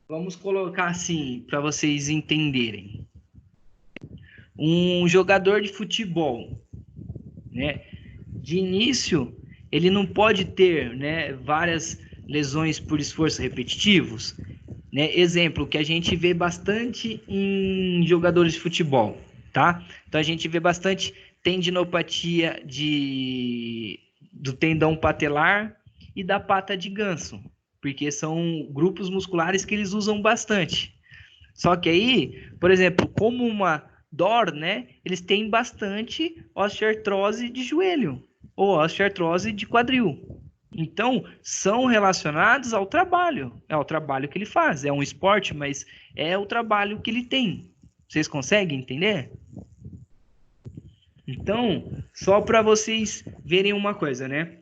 Vamos colocar assim, para vocês entenderem. Um jogador de futebol, né? De início, ele não pode ter, né, várias lesões por esforço repetitivos, né? Exemplo, que a gente vê bastante em jogadores de futebol, tá? Então, a gente vê bastante tendinopatia do tendão patelar e da pata de ganso, porque são grupos musculares que eles usam bastante. Só que aí, por exemplo, como uma dor, né, eles têm bastante osteoartrose de joelho ou osteoartrose de quadril. Então, são relacionados ao trabalho. É o trabalho que ele faz. É um esporte, mas é o trabalho que ele tem. Vocês conseguem entender? Então, só para vocês verem uma coisa, né?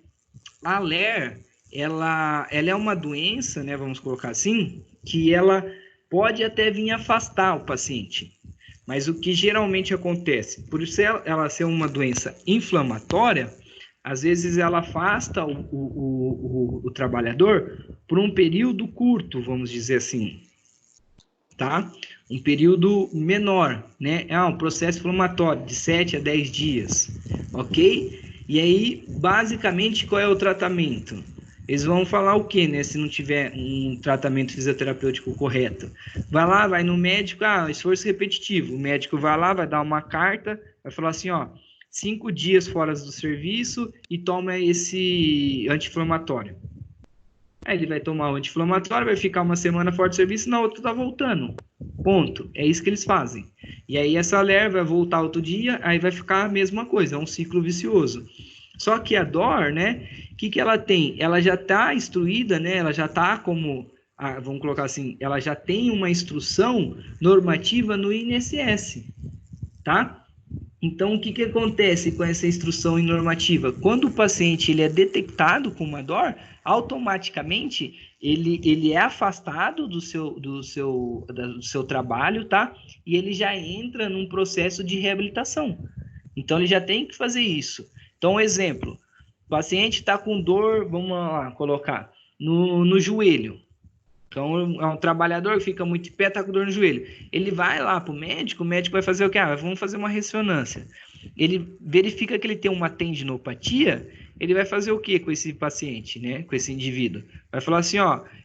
A LER, ela é uma doença, né, vamos colocar assim, que ela pode até vir afastar o paciente. Mas o que geralmente acontece, por isso ela ser uma doença inflamatória, às vezes ela afasta o trabalhador por um período curto, vamos dizer assim, tá? Um período menor, né? É um processo inflamatório de 7 a 10 dias, ok? E aí, basicamente, qual é o tratamento? Eles vão falar o quê, né? Se não tiver um tratamento fisioterapêutico correto. Vai lá, vai no médico, esforço repetitivo. O médico vai lá, vai dar uma carta, vai falar assim, 5 dias fora do serviço e toma esse anti-inflamatório. Aí ele vai tomar o anti-inflamatório, vai ficar uma semana fora do serviço, na outra tá voltando. Ponto. É isso que eles fazem. E aí essa LER vai voltar outro dia, aí vai ficar a mesma coisa, é um ciclo vicioso. Só que a dor, né, o que ela tem? Ela já está instruída, né, ela já está como, vamos colocar assim, ela já tem uma instrução normativa no INSS, tá? Então, o que acontece com essa instrução normativa? Quando o paciente ele é detectado com uma dor, automaticamente ele é afastado do seu trabalho, tá? E ele já entra num processo de reabilitação. Então, ele já tem que fazer isso. Então, um exemplo, o paciente está com dor, vamos lá colocar, no joelho. Então, é um trabalhador que fica muito de pé, está com dor no joelho. Ele vai lá para o médico vai fazer o quê? Vamos fazer uma ressonância. Ele verifica que ele tem uma tendinopatia, ele vai fazer o quê com esse paciente, né? Com esse indivíduo? Vai falar assim,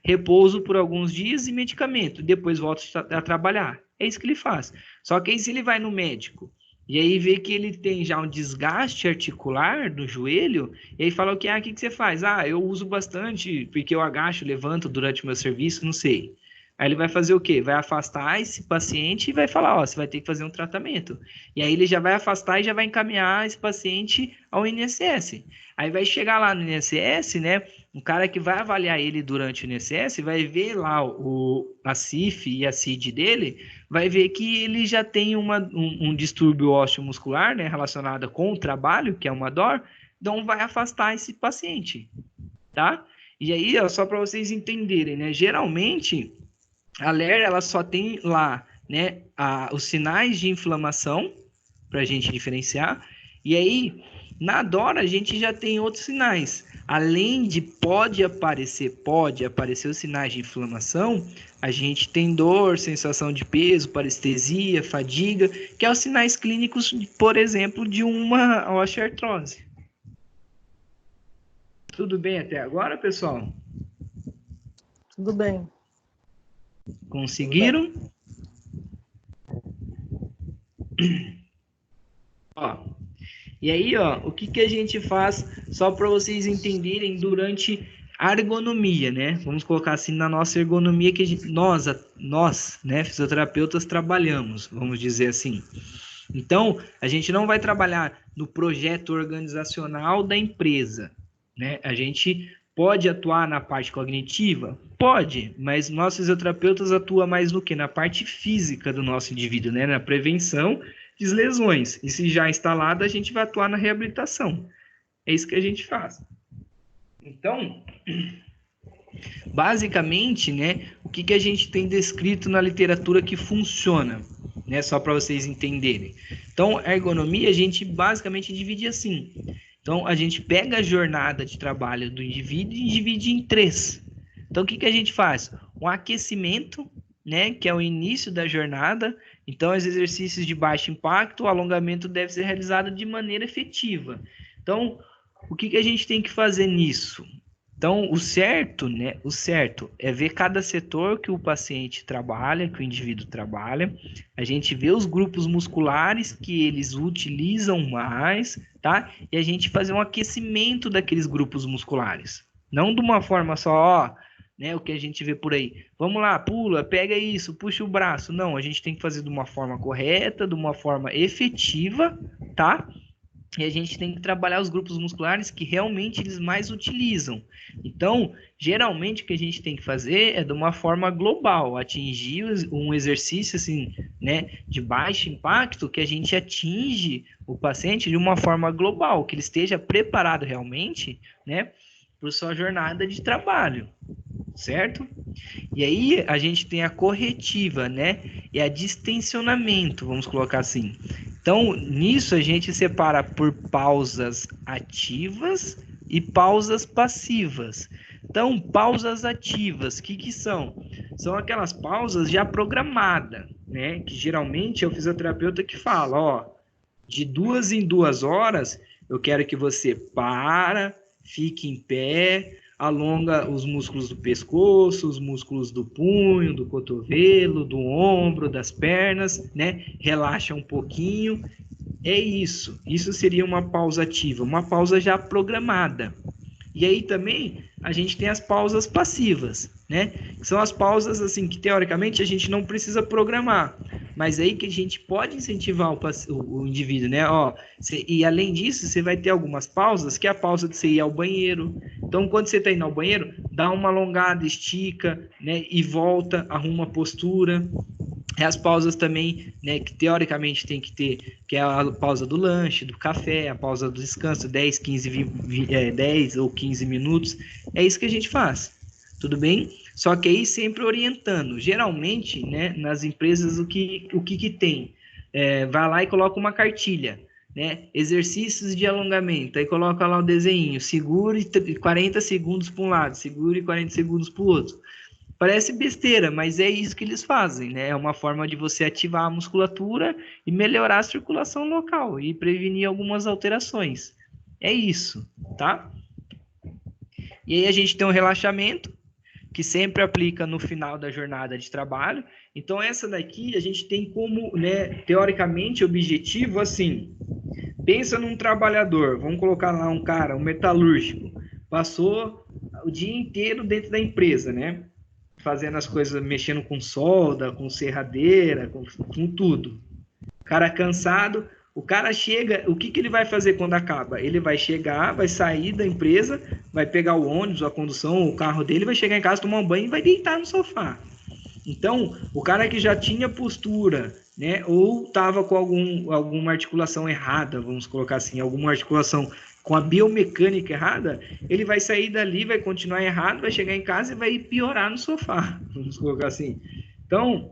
repouso por alguns dias e medicamento, depois volta a trabalhar. É isso que ele faz. Só que aí se ele vai no médico, e aí vê que ele tem já um desgaste articular do joelho, e aí fala o que você faz? Eu uso bastante, porque eu agacho, levanto durante o meu serviço, não sei. Aí ele vai fazer o quê? Vai afastar esse paciente e vai falar, você vai ter que fazer um tratamento. E aí ele já vai afastar e já vai encaminhar esse paciente ao INSS. Aí vai chegar lá no INSS, né? Um cara que vai avaliar ele durante o INSS vai ver lá a CIF e a CID dele, vai ver que ele já tem um distúrbio osteomuscular, né, relacionado com o trabalho, que é uma dor, então vai afastar esse paciente, tá? E aí, só para vocês entenderem, né, geralmente a LER, ela só tem lá, né, os sinais de inflamação, para a gente diferenciar, e aí, na dor, a gente já tem outros sinais. Além de pode aparecer os sinais de inflamação, a gente tem dor, sensação de peso, parestesia, fadiga, que são os sinais clínicos, por exemplo, de uma osteoartrose. Tudo bem até agora, pessoal? Tudo bem. Conseguiram? E aí, o que a gente faz, só para vocês entenderem, durante a ergonomia, né? Vamos colocar assim, na nossa ergonomia que nós, né, fisioterapeutas, trabalhamos, vamos dizer assim. Então, a gente não vai trabalhar no projeto organizacional da empresa, né? A gente pode atuar na parte cognitiva? Pode, mas nós fisioterapeutas atuam mais no quê? Na parte física do nosso indivíduo, né? Na prevenção de lesões. E se já instalada, a gente vai atuar na reabilitação. É isso que a gente faz. Então, basicamente, né, o que a gente tem descrito na literatura que funciona, né, só para vocês entenderem. Então, a ergonomia a gente basicamente divide assim. Então, a gente pega a jornada de trabalho do indivíduo e divide em 3. Então, o que a gente faz? Um aquecimento, né, que é o início da jornada. Então, os exercícios de baixo impacto, o alongamento deve ser realizado de maneira efetiva. Então, o que a gente tem que fazer nisso? Então, o certo é ver cada setor que o paciente trabalha, que o indivíduo trabalha. A gente vê os grupos musculares que eles utilizam mais, tá? E a gente fazer um aquecimento daqueles grupos musculares. Não de uma forma só, né, o que a gente vê por aí. Vamos lá, pula, pega isso, puxa o braço. Não, a gente tem que fazer de uma forma correta, de uma forma efetiva, tá? E a gente tem que trabalhar os grupos musculares que realmente eles mais utilizam. Então, geralmente o que a gente tem que fazer é de uma forma global, atingir um exercício assim, né, de baixo impacto, que a gente atinge o paciente de uma forma global, que ele esteja preparado realmente, né, para sua jornada de trabalho, certo? E aí a gente tem a corretiva, né, e a distensionamento, vamos colocar assim. Então, nisso a gente separa por pausas ativas e pausas passivas. Então, pausas ativas, o que são? São aquelas pausas já programadas, né? Que geralmente é o fisioterapeuta que fala, ó, de 2 em 2 horas, eu quero que você fique em pé, alonga os músculos do pescoço, os músculos do punho, do cotovelo, do ombro, das pernas, né? Relaxa um pouquinho. É isso. Isso seria uma pausa ativa, uma pausa já programada. E aí também a gente tem as pausas passivas, né? São as pausas assim que teoricamente a gente não precisa programar, mas aí que a gente pode incentivar o indivíduo, né? Ó, e além disso, você vai ter algumas pausas, que é a pausa de você ir ao banheiro. Então, quando você está indo ao banheiro, dá uma alongada, estica, né? E volta, arruma a postura. E as pausas também, né, que teoricamente tem que ter, que é a pausa do lanche, do café, a pausa do descanso, 10 ou 15 minutos. É isso que a gente faz, tudo bem? Só que aí sempre orientando. Geralmente, né, nas empresas, o que tem? Vai lá e coloca uma cartilha, né? Exercícios de alongamento. Aí coloca lá o desenho, segure 40 segundos para um lado, segure 40 segundos para o outro. Parece besteira, mas é isso que eles fazem, né? É uma forma de você ativar a musculatura e melhorar a circulação local e prevenir algumas alterações. É isso, tá? E aí a gente tem um relaxamento, que sempre aplica no final da jornada de trabalho. Então, essa daqui a gente tem como, né, teoricamente, objetivo, assim, pensa num trabalhador, vamos colocar lá um cara, um metalúrgico, passou o dia inteiro dentro da empresa, né? Fazendo as coisas, mexendo com solda, com serradeira, com tudo. O cara cansado, o cara chega, o que ele vai fazer quando acaba? Ele vai chegar, vai sair da empresa, vai pegar o ônibus, a condução, o carro dele, vai chegar em casa, tomar um banho e vai deitar no sofá. Então, o cara que já tinha postura, né, ou estava com alguma articulação errada, vamos colocar assim, alguma articulação com a biomecânica errada, ele vai sair dali, vai continuar errado, vai chegar em casa e vai piorar no sofá, vamos colocar assim. Então,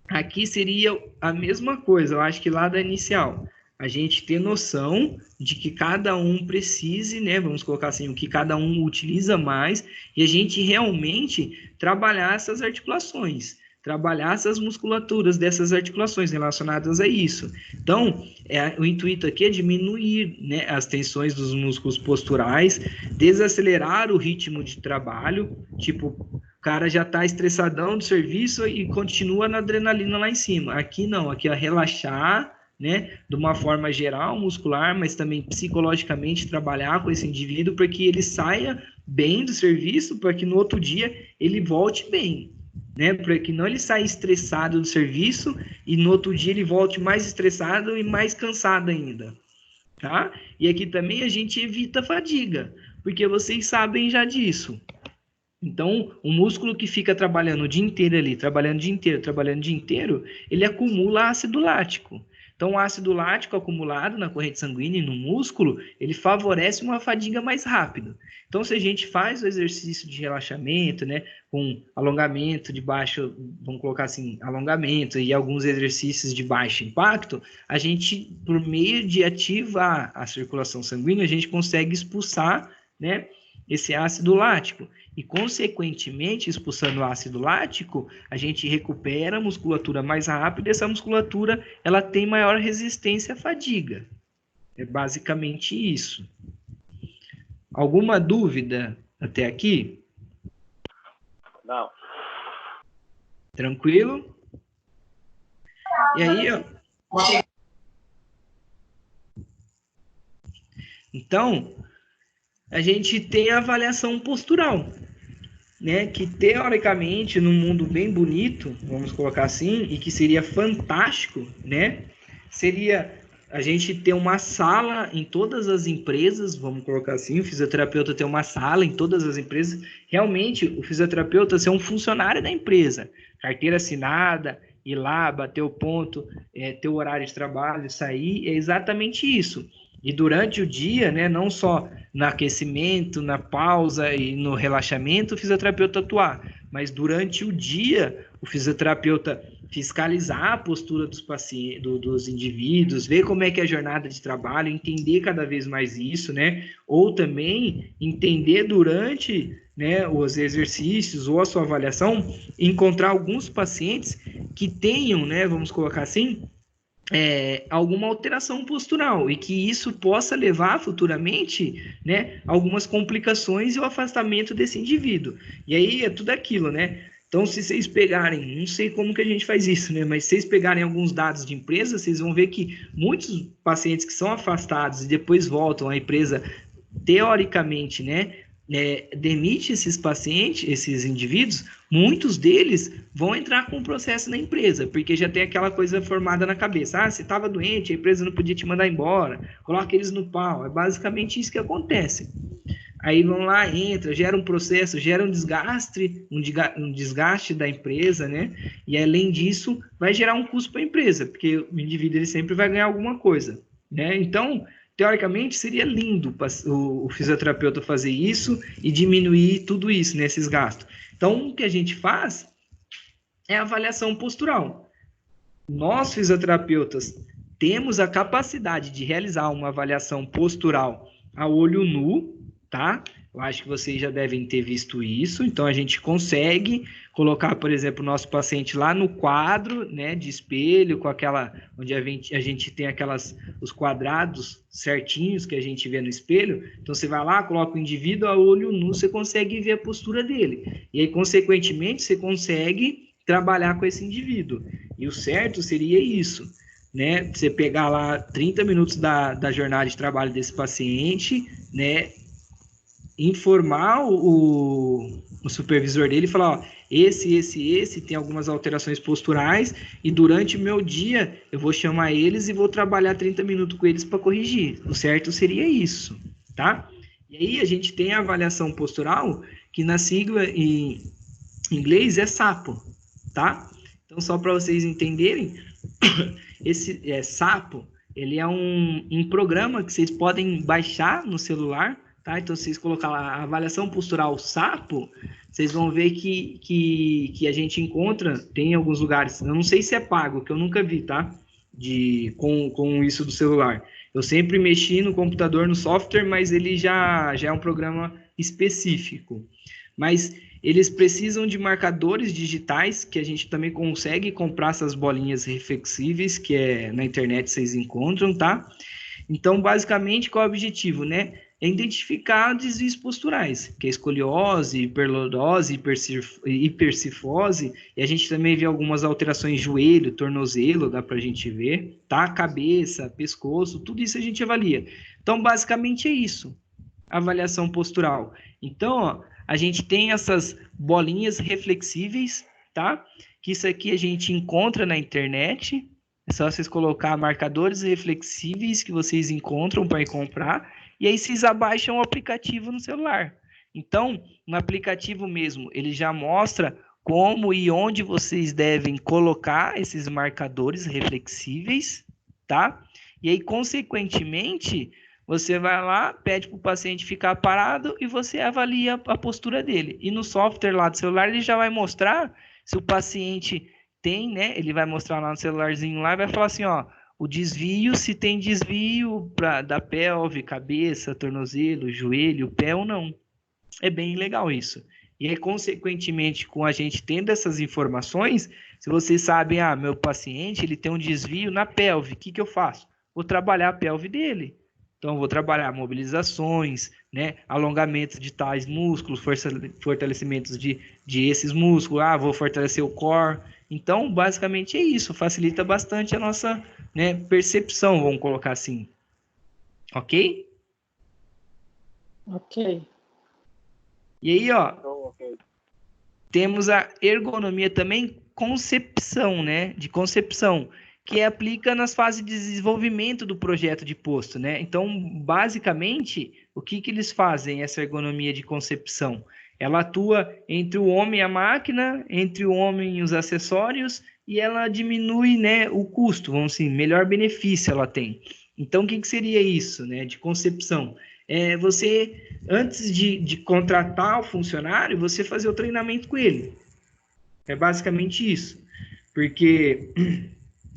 aqui seria a mesma coisa, eu acho que lá da inicial, a gente ter noção de que cada um precise, né, vamos colocar assim, o que cada um utiliza mais, e a gente realmente trabalhar essas articulações, trabalhar essas musculaturas dessas articulações relacionadas a isso. Então, o intuito aqui é diminuir, né, as tensões dos músculos posturais, desacelerar o ritmo de trabalho, tipo, o cara já está estressadão do serviço e continua na adrenalina lá em cima. Aqui não, aqui é relaxar, né, de uma forma geral, muscular, mas também psicologicamente trabalhar com esse indivíduo para que ele saia bem do serviço, para que no outro dia ele volte bem, né, para que não ele saia estressado do serviço e no outro dia ele volte mais estressado e mais cansado ainda, tá? E aqui também a gente evita a fadiga, porque vocês sabem já disso. Então, o músculo que fica trabalhando o dia inteiro ali, trabalhando o dia inteiro, ele acumula ácido lático. Então, o ácido lático acumulado na corrente sanguínea e no músculo, ele favorece uma fadiga mais rápida. Então, se a gente faz o exercício de relaxamento, né, com alongamento de baixo, vamos colocar assim, alongamento e alguns exercícios de baixo impacto, a gente, por meio de ativar a circulação sanguínea, a gente consegue expulsar, né, esse ácido lático. E, consequentemente, expulsando o ácido lático, a gente recupera a musculatura mais rápido e essa musculatura ela tem maior resistência à fadiga. É basicamente isso. Alguma dúvida até aqui? Não. Tranquilo? E aí, ó. Então, a gente tem a avaliação postural, né, que teoricamente, num mundo bem bonito, vamos colocar assim, e que seria fantástico, né, seria a gente ter uma sala em todas as empresas, vamos colocar assim, o fisioterapeuta ter uma sala em todas as empresas, realmente o fisioterapeuta ser um funcionário da empresa, carteira assinada, ir lá, bater o ponto, ter o horário de trabalho, sair, é exatamente isso. E durante o dia, né, não só no aquecimento, na pausa e no relaxamento, o fisioterapeuta atuar, mas durante o dia, o fisioterapeuta fiscalizar a postura dos pacientes, dos indivíduos, ver como é que é a jornada de trabalho, entender cada vez mais isso, né? Ou também entender durante, né, os exercícios ou a sua avaliação, encontrar alguns pacientes que tenham, né, vamos colocar assim, alguma alteração postural e que isso possa levar futuramente, né, algumas complicações e o afastamento desse indivíduo. E aí é tudo aquilo, né? Então, se vocês pegarem, não sei como que a gente faz isso, né? Mas se vocês pegarem alguns dados de empresa, vocês vão ver que muitos pacientes que são afastados e depois voltam à empresa, teoricamente, né, demite esses pacientes, esses indivíduos, muitos deles vão entrar com um processo na empresa, porque já tem aquela coisa formada na cabeça. Ah, você estava doente, a empresa não podia te mandar embora, coloca eles no pau. É basicamente isso que acontece. Aí vão lá, entra, gera um processo, gera um desgaste da empresa, né? E além disso, vai gerar um custo para a empresa, porque o indivíduo ele sempre vai ganhar alguma coisa, né? Então, teoricamente, seria lindo o fisioterapeuta fazer isso e diminuir tudo isso, né, esses gastos. Então, o que a gente faz é a avaliação postural. Nós, fisioterapeutas, temos a capacidade de realizar uma avaliação postural a olho nu, tá? Eu acho que vocês já devem ter visto isso. Então, a gente consegue colocar, por exemplo, o nosso paciente lá no quadro, né, de espelho, com aquela, onde a gente tem os quadrados certinhos que a gente vê no espelho. Então, você vai lá, coloca o indivíduo a olho nu, você consegue ver a postura dele. E aí, consequentemente, você consegue trabalhar com esse indivíduo. E o certo seria isso, né? Você pegar lá 30 minutos da jornada de trabalho desse paciente, né? Informar o supervisor dele e falar, ó, esse tem algumas alterações posturais e durante o meu dia eu vou chamar eles e vou trabalhar 30 minutos com eles para corrigir. O certo seria isso, tá? E aí a gente tem a avaliação postural, que na sigla em inglês é SAPO, tá? Então, só para vocês entenderem, esse SAPO, ele é um programa que vocês podem baixar no celular, tá? Então, se vocês colocar lá a avaliação postural SAPO, vocês vão ver que a gente encontra, tem em alguns lugares, eu não sei se é pago, que eu nunca vi, tá? Com isso do celular. Eu sempre mexi no computador, no software, mas ele já é um programa específico. Mas eles precisam de marcadores digitais, que a gente também consegue comprar essas bolinhas reflexíveis, que na internet vocês encontram, tá? Então, basicamente, qual é o objetivo, né? É identificar desvios posturais, que é escoliose, hiperlordose, hipercifose, e a gente também vê algumas alterações joelho, tornozelo, dá pra gente ver, tá? Cabeça, pescoço, tudo isso a gente avalia. Então, basicamente é isso, avaliação postural. Então, ó, a gente tem essas bolinhas reflexíveis, tá? Que isso aqui a gente encontra na internet. É só vocês colocar marcadores reflexíveis que vocês encontram para ir comprar. e aí vocês abaixam o aplicativo no celular. Então, no aplicativo mesmo, ele já mostra como e onde vocês devem colocar esses marcadores reflexíveis, tá? E aí, consequentemente, você vai lá, pede para o paciente ficar parado e você avalia a postura dele. E no software lá do celular, ele já vai mostrar se o paciente tem, né? Ele vai mostrar lá no celularzinho lá e vai falar assim, ó, o desvio, se tem desvio da pelve, cabeça, tornozelo, joelho, pé ou não. É bem legal isso. E aí, consequentemente, com a gente tendo essas informações, se vocês sabem, meu paciente, ele tem um desvio na pelve, o que eu faço? Vou trabalhar a pelve dele. Então, vou trabalhar mobilizações, né, alongamentos de tais músculos, fortalecimentos de esses músculos, vou fortalecer o core. Então, basicamente é isso, facilita bastante a nossa, né, percepção, vamos colocar assim. Ok? Ok. E aí, ó, Ok. temos a ergonomia também, concepção, né, de concepção, que aplica nas fases de desenvolvimento do projeto de posto, né? Então, basicamente, o que eles fazem, essa ergonomia de concepção? Ela atua entre o homem e a máquina, entre o homem e os acessórios, e ela diminui, né, o custo, vamos assim, melhor benefício ela tem. Então, o que seria isso, né, de concepção? Você, antes de contratar o funcionário, você fazer o treinamento com ele. É basicamente isso. Porque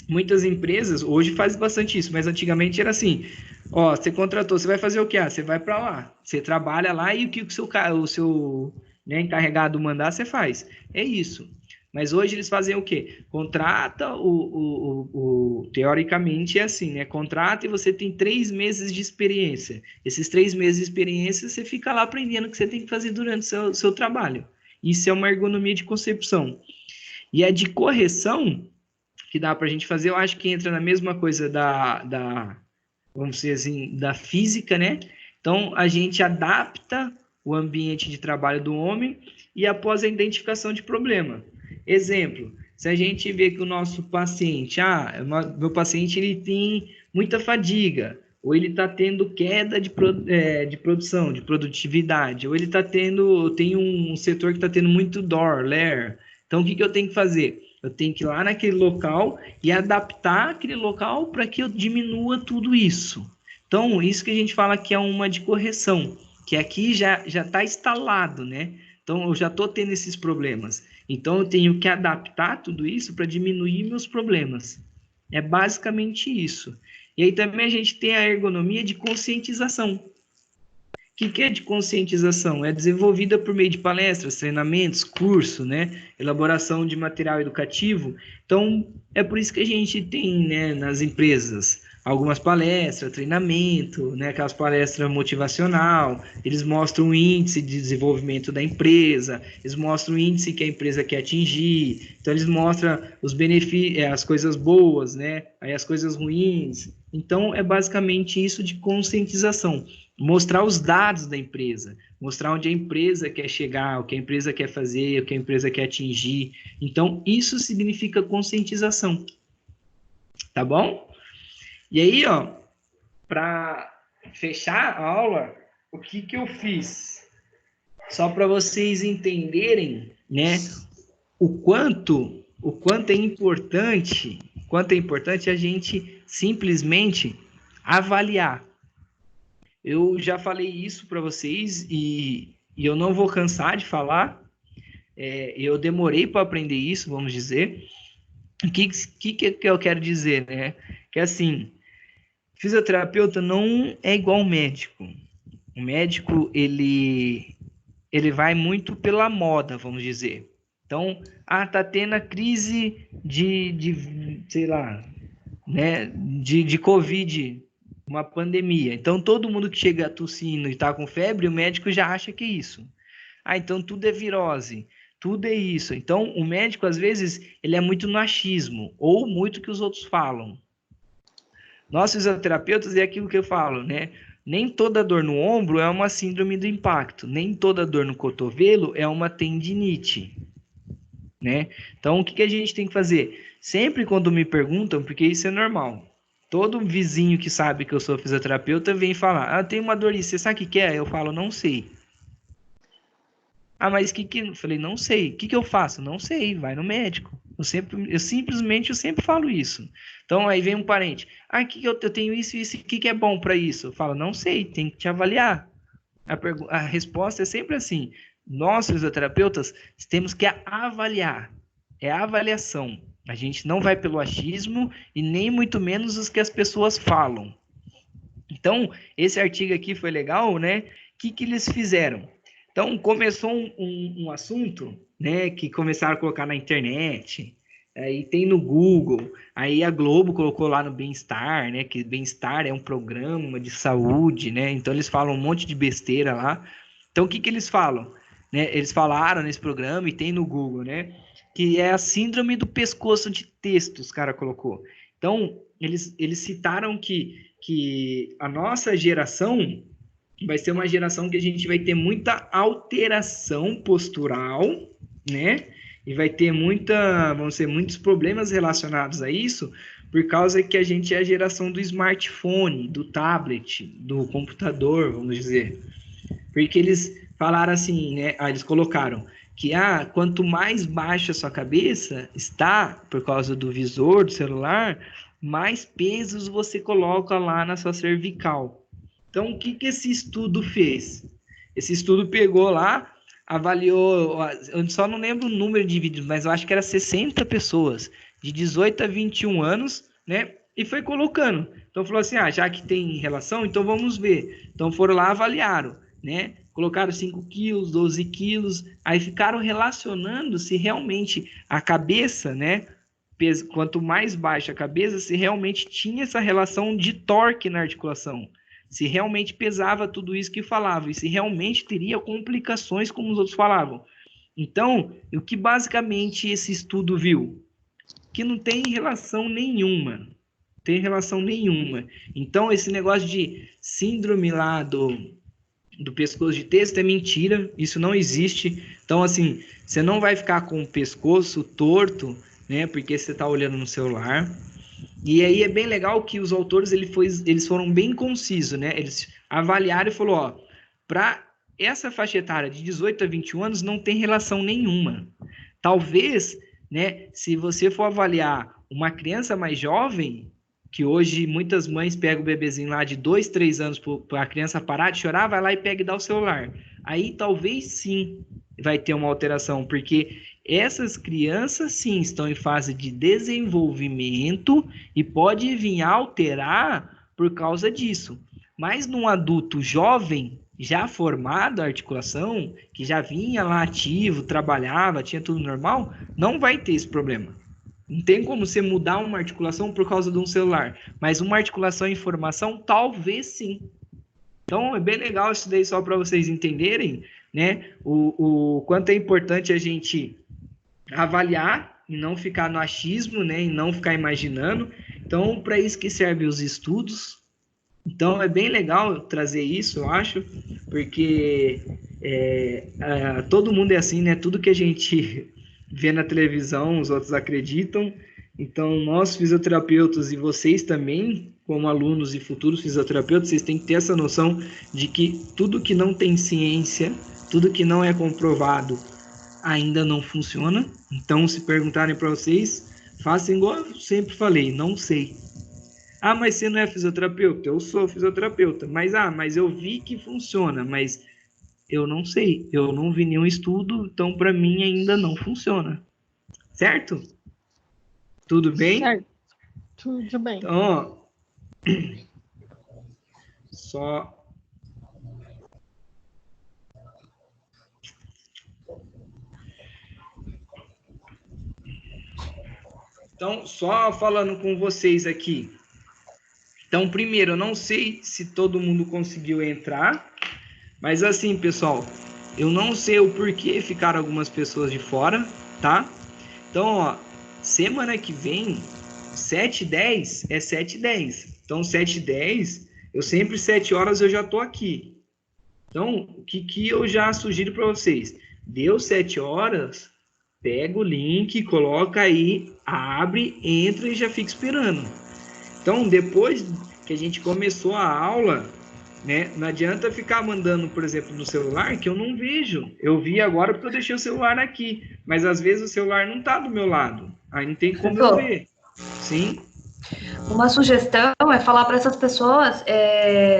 muitas empresas hoje fazem bastante isso, mas antigamente era assim, ó, você contratou, você vai fazer o quê? Você vai para lá, você trabalha lá e o que o seu né, encarregado mandar, você faz. É isso. Mas hoje eles fazem o quê? Contrata, teoricamente é assim, né? Contrata e você tem 3 meses de experiência. Esses 3 meses de experiência, você fica lá aprendendo o que você tem que fazer durante o seu trabalho. Isso é uma ergonomia de concepção. E a de correção, que dá para a gente fazer, eu acho que entra na mesma coisa vamos dizer assim, da física, né? Então, a gente adapta o ambiente de trabalho do homem e após a identificação de problema. Exemplo, se a gente vê que o nosso paciente, meu paciente ele tem muita fadiga, ou ele está tendo queda de produção, de produtividade, ou ele tem um setor que está tendo muito DOR, LAIR. Então, o que eu tenho que fazer? Eu tenho que ir lá naquele local e adaptar aquele local para que eu diminua tudo isso. Então, isso que a gente fala que é uma de correção, que aqui já está instalado, né? Então, eu já estou tendo esses problemas. Então, eu tenho que adaptar tudo isso para diminuir meus problemas. É basicamente isso. E aí também a gente tem a ergonomia de conscientização. O que é de conscientização? É desenvolvida por meio de palestras, treinamentos, curso, né? Elaboração de material educativo. Então, é por isso que a gente tem, né, nas empresas algumas palestras, treinamento, né, aquelas palestras motivacional, eles mostram o índice de desenvolvimento da empresa, eles mostram o índice que a empresa quer atingir, então eles mostram os benefícios, as coisas boas, né, aí as coisas ruins. Então, é basicamente isso de conscientização. Mostrar os dados da empresa, mostrar onde a empresa quer chegar, o que a empresa quer fazer, o que a empresa quer atingir. Então, isso significa conscientização. Tá bom? E aí, ó, para fechar a aula, o que eu fiz? Só para vocês entenderem, né, o quanto é importante a gente simplesmente avaliar. Eu já falei isso para vocês e eu não vou cansar de falar. Eu demorei para aprender isso, vamos dizer. O que eu quero dizer, né? Que assim, fisioterapeuta não é igual médico. O médico, ele vai muito pela moda, vamos dizer. Então, tá tendo a crise sei lá, né, de Covid, uma pandemia. Então, todo mundo que chega tossindo e está com febre, o médico já acha que é isso. Então tudo é virose, tudo é isso. Então, o médico, às vezes, ele é muito no achismo, ou muito que os outros falam. Nós, fisioterapeutas, é aquilo que eu falo, né? Nem toda dor no ombro é uma síndrome do impacto, nem toda dor no cotovelo é uma tendinite, né? Então, o que a gente tem que fazer? Sempre quando me perguntam, porque isso é normal, todo vizinho que sabe que eu sou fisioterapeuta vem falar, ah, tem uma dor ali, você sabe o que é? Eu falo, não sei. Ah, mas eu falei, não sei. O que eu faço? Não sei, vai no médico. Eu sempre falo isso. Então aí vem um parente. Ah, eu tenho isso, o que é bom para isso? Eu falo, não sei, tem que te avaliar. A resposta é sempre assim. Nós, fisioterapeutas, temos que avaliar. É a avaliação. A gente não vai pelo achismo e nem muito menos os que as pessoas falam. Então, esse artigo aqui foi legal, né? O que eles fizeram? Então, começou um assunto, né, que começaram a colocar na internet, aí tem no Google, aí a Globo colocou lá no Bem-Estar, né, que Bem-Estar é um programa de saúde, né, então eles falam um monte de besteira lá. Então, o que eles falam? Né, eles falaram nesse programa e tem no Google, né, que é a síndrome do pescoço de texto, os caras colocou. Então, eles citaram que a nossa geração vai ser uma geração que a gente vai ter muita alteração postural, né? E vai ter vão ser muitos problemas relacionados a isso, por causa que a gente é a geração do smartphone, do tablet, do computador, vamos dizer. Porque eles falaram assim, né? Eles colocaram que quanto mais baixa a sua cabeça está, por causa do visor do celular, mais pesos você coloca lá na sua cervical. Então, o que esse estudo fez? Esse estudo pegou lá, avaliou, eu só não lembro o número de vídeos, mas eu acho que era 60 pessoas, de 18 a 21 anos, né? E foi colocando. Então, falou assim, já que tem relação, então vamos ver. Então, foram lá, avaliaram, né? Colocaram 5 quilos, 12 quilos, aí ficaram relacionando se realmente a cabeça, né? Quanto mais baixa a cabeça, se realmente tinha essa relação de torque na articulação. Se realmente pesava tudo isso que falava e se realmente teria complicações como os outros falavam. Então, o que basicamente esse estudo viu? Que não tem relação nenhuma. Tem relação nenhuma. Então, esse negócio de síndrome lá do pescoço de texto é mentira, isso não existe. Então, assim, você não vai ficar com o pescoço torto, né, porque você está olhando no celular. E aí é bem legal que os autores eles foram bem concisos, né? Eles avaliaram e falou, para essa faixa etária de 18 a 21 anos não tem relação nenhuma. Talvez, né, se você for avaliar uma criança mais jovem, que hoje muitas mães pegam o bebezinho lá de 2, 3 anos para a criança parar de chorar, vai lá e pega e dá o celular. Aí talvez sim vai ter uma alteração, porque essas crianças, sim, estão em fase de desenvolvimento e pode vir a alterar por causa disso. Mas num adulto jovem, já formado a articulação, que já vinha lá ativo, trabalhava, tinha tudo normal, não vai ter esse problema. Não tem como você mudar uma articulação por causa de um celular, mas uma articulação em formação, talvez sim. Então, é bem legal isso daí só para vocês entenderem, né, o quanto é importante a gente avaliar e não ficar no achismo, né, e não ficar imaginando. Então, para isso que servem os estudos. Então, é bem legal trazer isso, eu acho, porque todo mundo é assim, né? Tudo que a gente vê na televisão, os outros acreditam. Então, nós fisioterapeutas e vocês também, como alunos e futuros fisioterapeutas, vocês têm que ter essa noção de que tudo que não tem ciência, tudo que não é comprovado, ainda não funciona. Então, se perguntarem para vocês, façam igual eu sempre falei, não sei. Mas você não é fisioterapeuta? Eu sou fisioterapeuta. Mas eu vi que funciona, mas eu não sei. Eu não vi nenhum estudo, então para mim ainda não funciona. Certo? Tudo bem? Certo. Tudo bem. Então, só... Então, só falando com vocês aqui. Então, primeiro, eu não sei se todo mundo conseguiu entrar, mas assim, pessoal, eu não sei o porquê ficaram algumas pessoas de fora, tá? Então, semana que vem, 7h10 é 7h10. Então, 7h10, eu sempre 7 horas eu já tô aqui. Então, o que eu já sugiro para vocês? Deu 7 horas, pega o link, coloca aí, abre, entra e já fica esperando. Então, depois que a gente começou a aula, né, não adianta ficar mandando, por exemplo, no celular, que eu não vejo. Eu vi agora porque eu deixei o celular aqui, mas às vezes o celular não está do meu lado. Aí não tem como eu ver. Sim? Uma sugestão é falar para essas pessoas,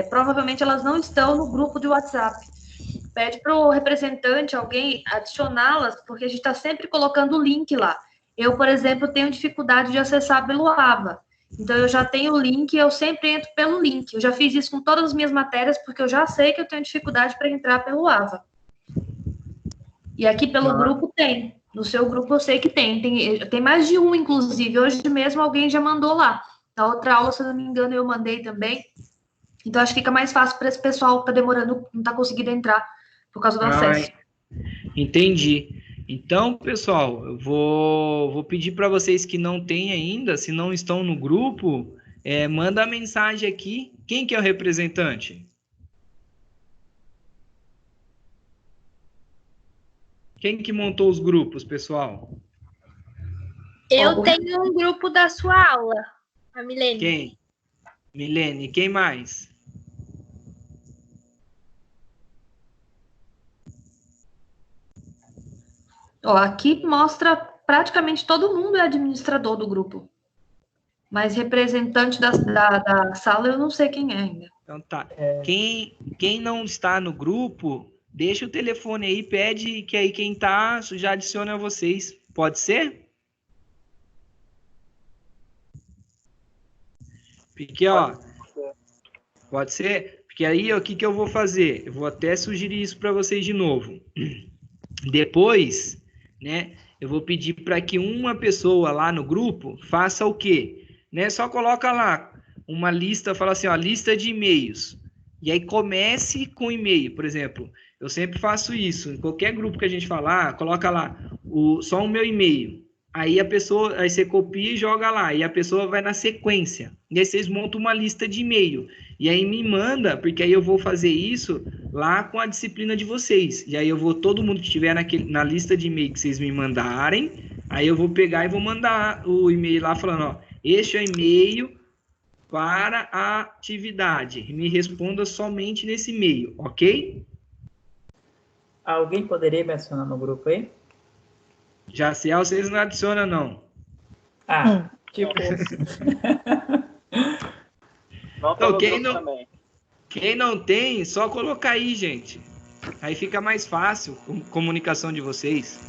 provavelmente elas não estão no grupo de WhatsApp. Pede para o representante, alguém, adicioná-las, porque a gente está sempre colocando o link lá. Eu, por exemplo, tenho dificuldade de acessar pelo AVA. Então, eu já tenho o link e eu sempre entro pelo link. Eu já fiz isso com todas as minhas matérias, porque eu já sei que eu tenho dificuldade para entrar pelo AVA. E aqui pelo grupo tem. No seu grupo eu sei que tem mais de um, inclusive. Hoje mesmo alguém já mandou lá. Na outra aula, se eu não me engano, eu mandei também. Então, acho que fica mais fácil para esse pessoal que está demorando, não está conseguindo entrar por causa do acesso. Entendi. Então, pessoal, eu vou pedir para vocês que não têm ainda, se não estão no grupo, manda a mensagem aqui. Quem que é o representante? Quem que montou os grupos, pessoal? Eu tenho um grupo da sua aula, a Milene. Quem? Milene. Quem mais? Ó, aqui mostra praticamente todo mundo é administrador do grupo. Mas representante da sala eu não sei quem é ainda. Então tá. Quem não está no grupo, deixa o telefone aí, pede que aí quem tá já adiciona vocês. Pode ser? Porque, ó, pode ser? Porque aí, ó, o que que eu vou fazer? Eu vou até sugerir isso para vocês de novo. Depois, né, eu vou pedir para que uma pessoa lá no grupo faça o quê? Né, só coloca lá uma lista, fala assim, ó, lista de e-mails. E aí comece com e-mail, por exemplo. Eu sempre faço isso. Em qualquer grupo que a gente falar, coloca lá só o meu e-mail. Aí você copia e joga lá. E a pessoa vai na sequência. E aí vocês montam uma lista de e-mail. E aí me manda, porque aí eu vou fazer isso lá com a disciplina de vocês. E aí todo mundo que estiver na lista de e-mail que vocês me mandarem, aí eu vou pegar e vou mandar o e-mail lá falando, ó, este é o e-mail para a atividade. Me responda somente nesse e-mail, ok? Alguém poderia me adicionar no grupo aí? Já se vocês não adicionam, não. Tipo... Não tá Então, no grupo também. quem não tem, só colocar aí, gente. Aí fica mais fácil a comunicação de vocês.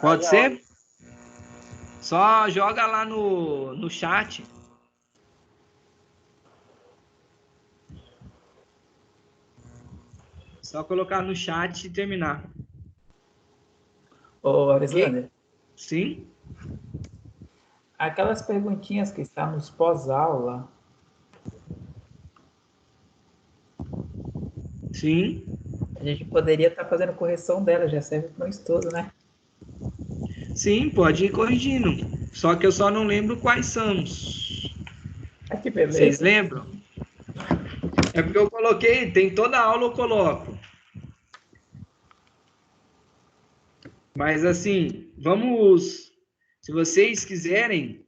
Pode ser? Só joga lá no chat. Só colocar no chat e terminar. Ô, Arislander, Sim? aquelas perguntinhas que estão nos pós-aula, Sim. a gente poderia estar fazendo correção delas, já serve para um estudo, né? Sim, pode ir corrigindo. Só que eu só não lembro quais são. Que beleza. Vocês lembram? É porque eu coloquei, tem toda a aula eu coloco. Mas assim, se vocês quiserem,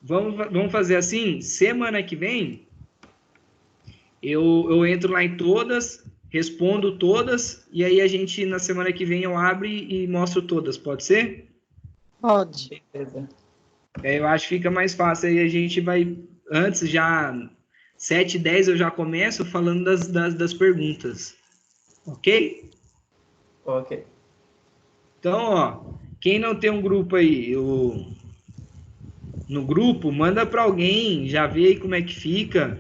vamos fazer assim, semana que vem, eu entro lá em todas, respondo todas, e aí a gente, na semana que vem, eu abro e mostro todas, pode ser? Pode. Beleza. Eu acho que fica mais fácil, aí a gente vai, antes já, 7h10 eu já começo falando das perguntas, ok? Ok. Então, ó, quem não tem um grupo aí, no grupo, manda para alguém, já vê aí como é que fica.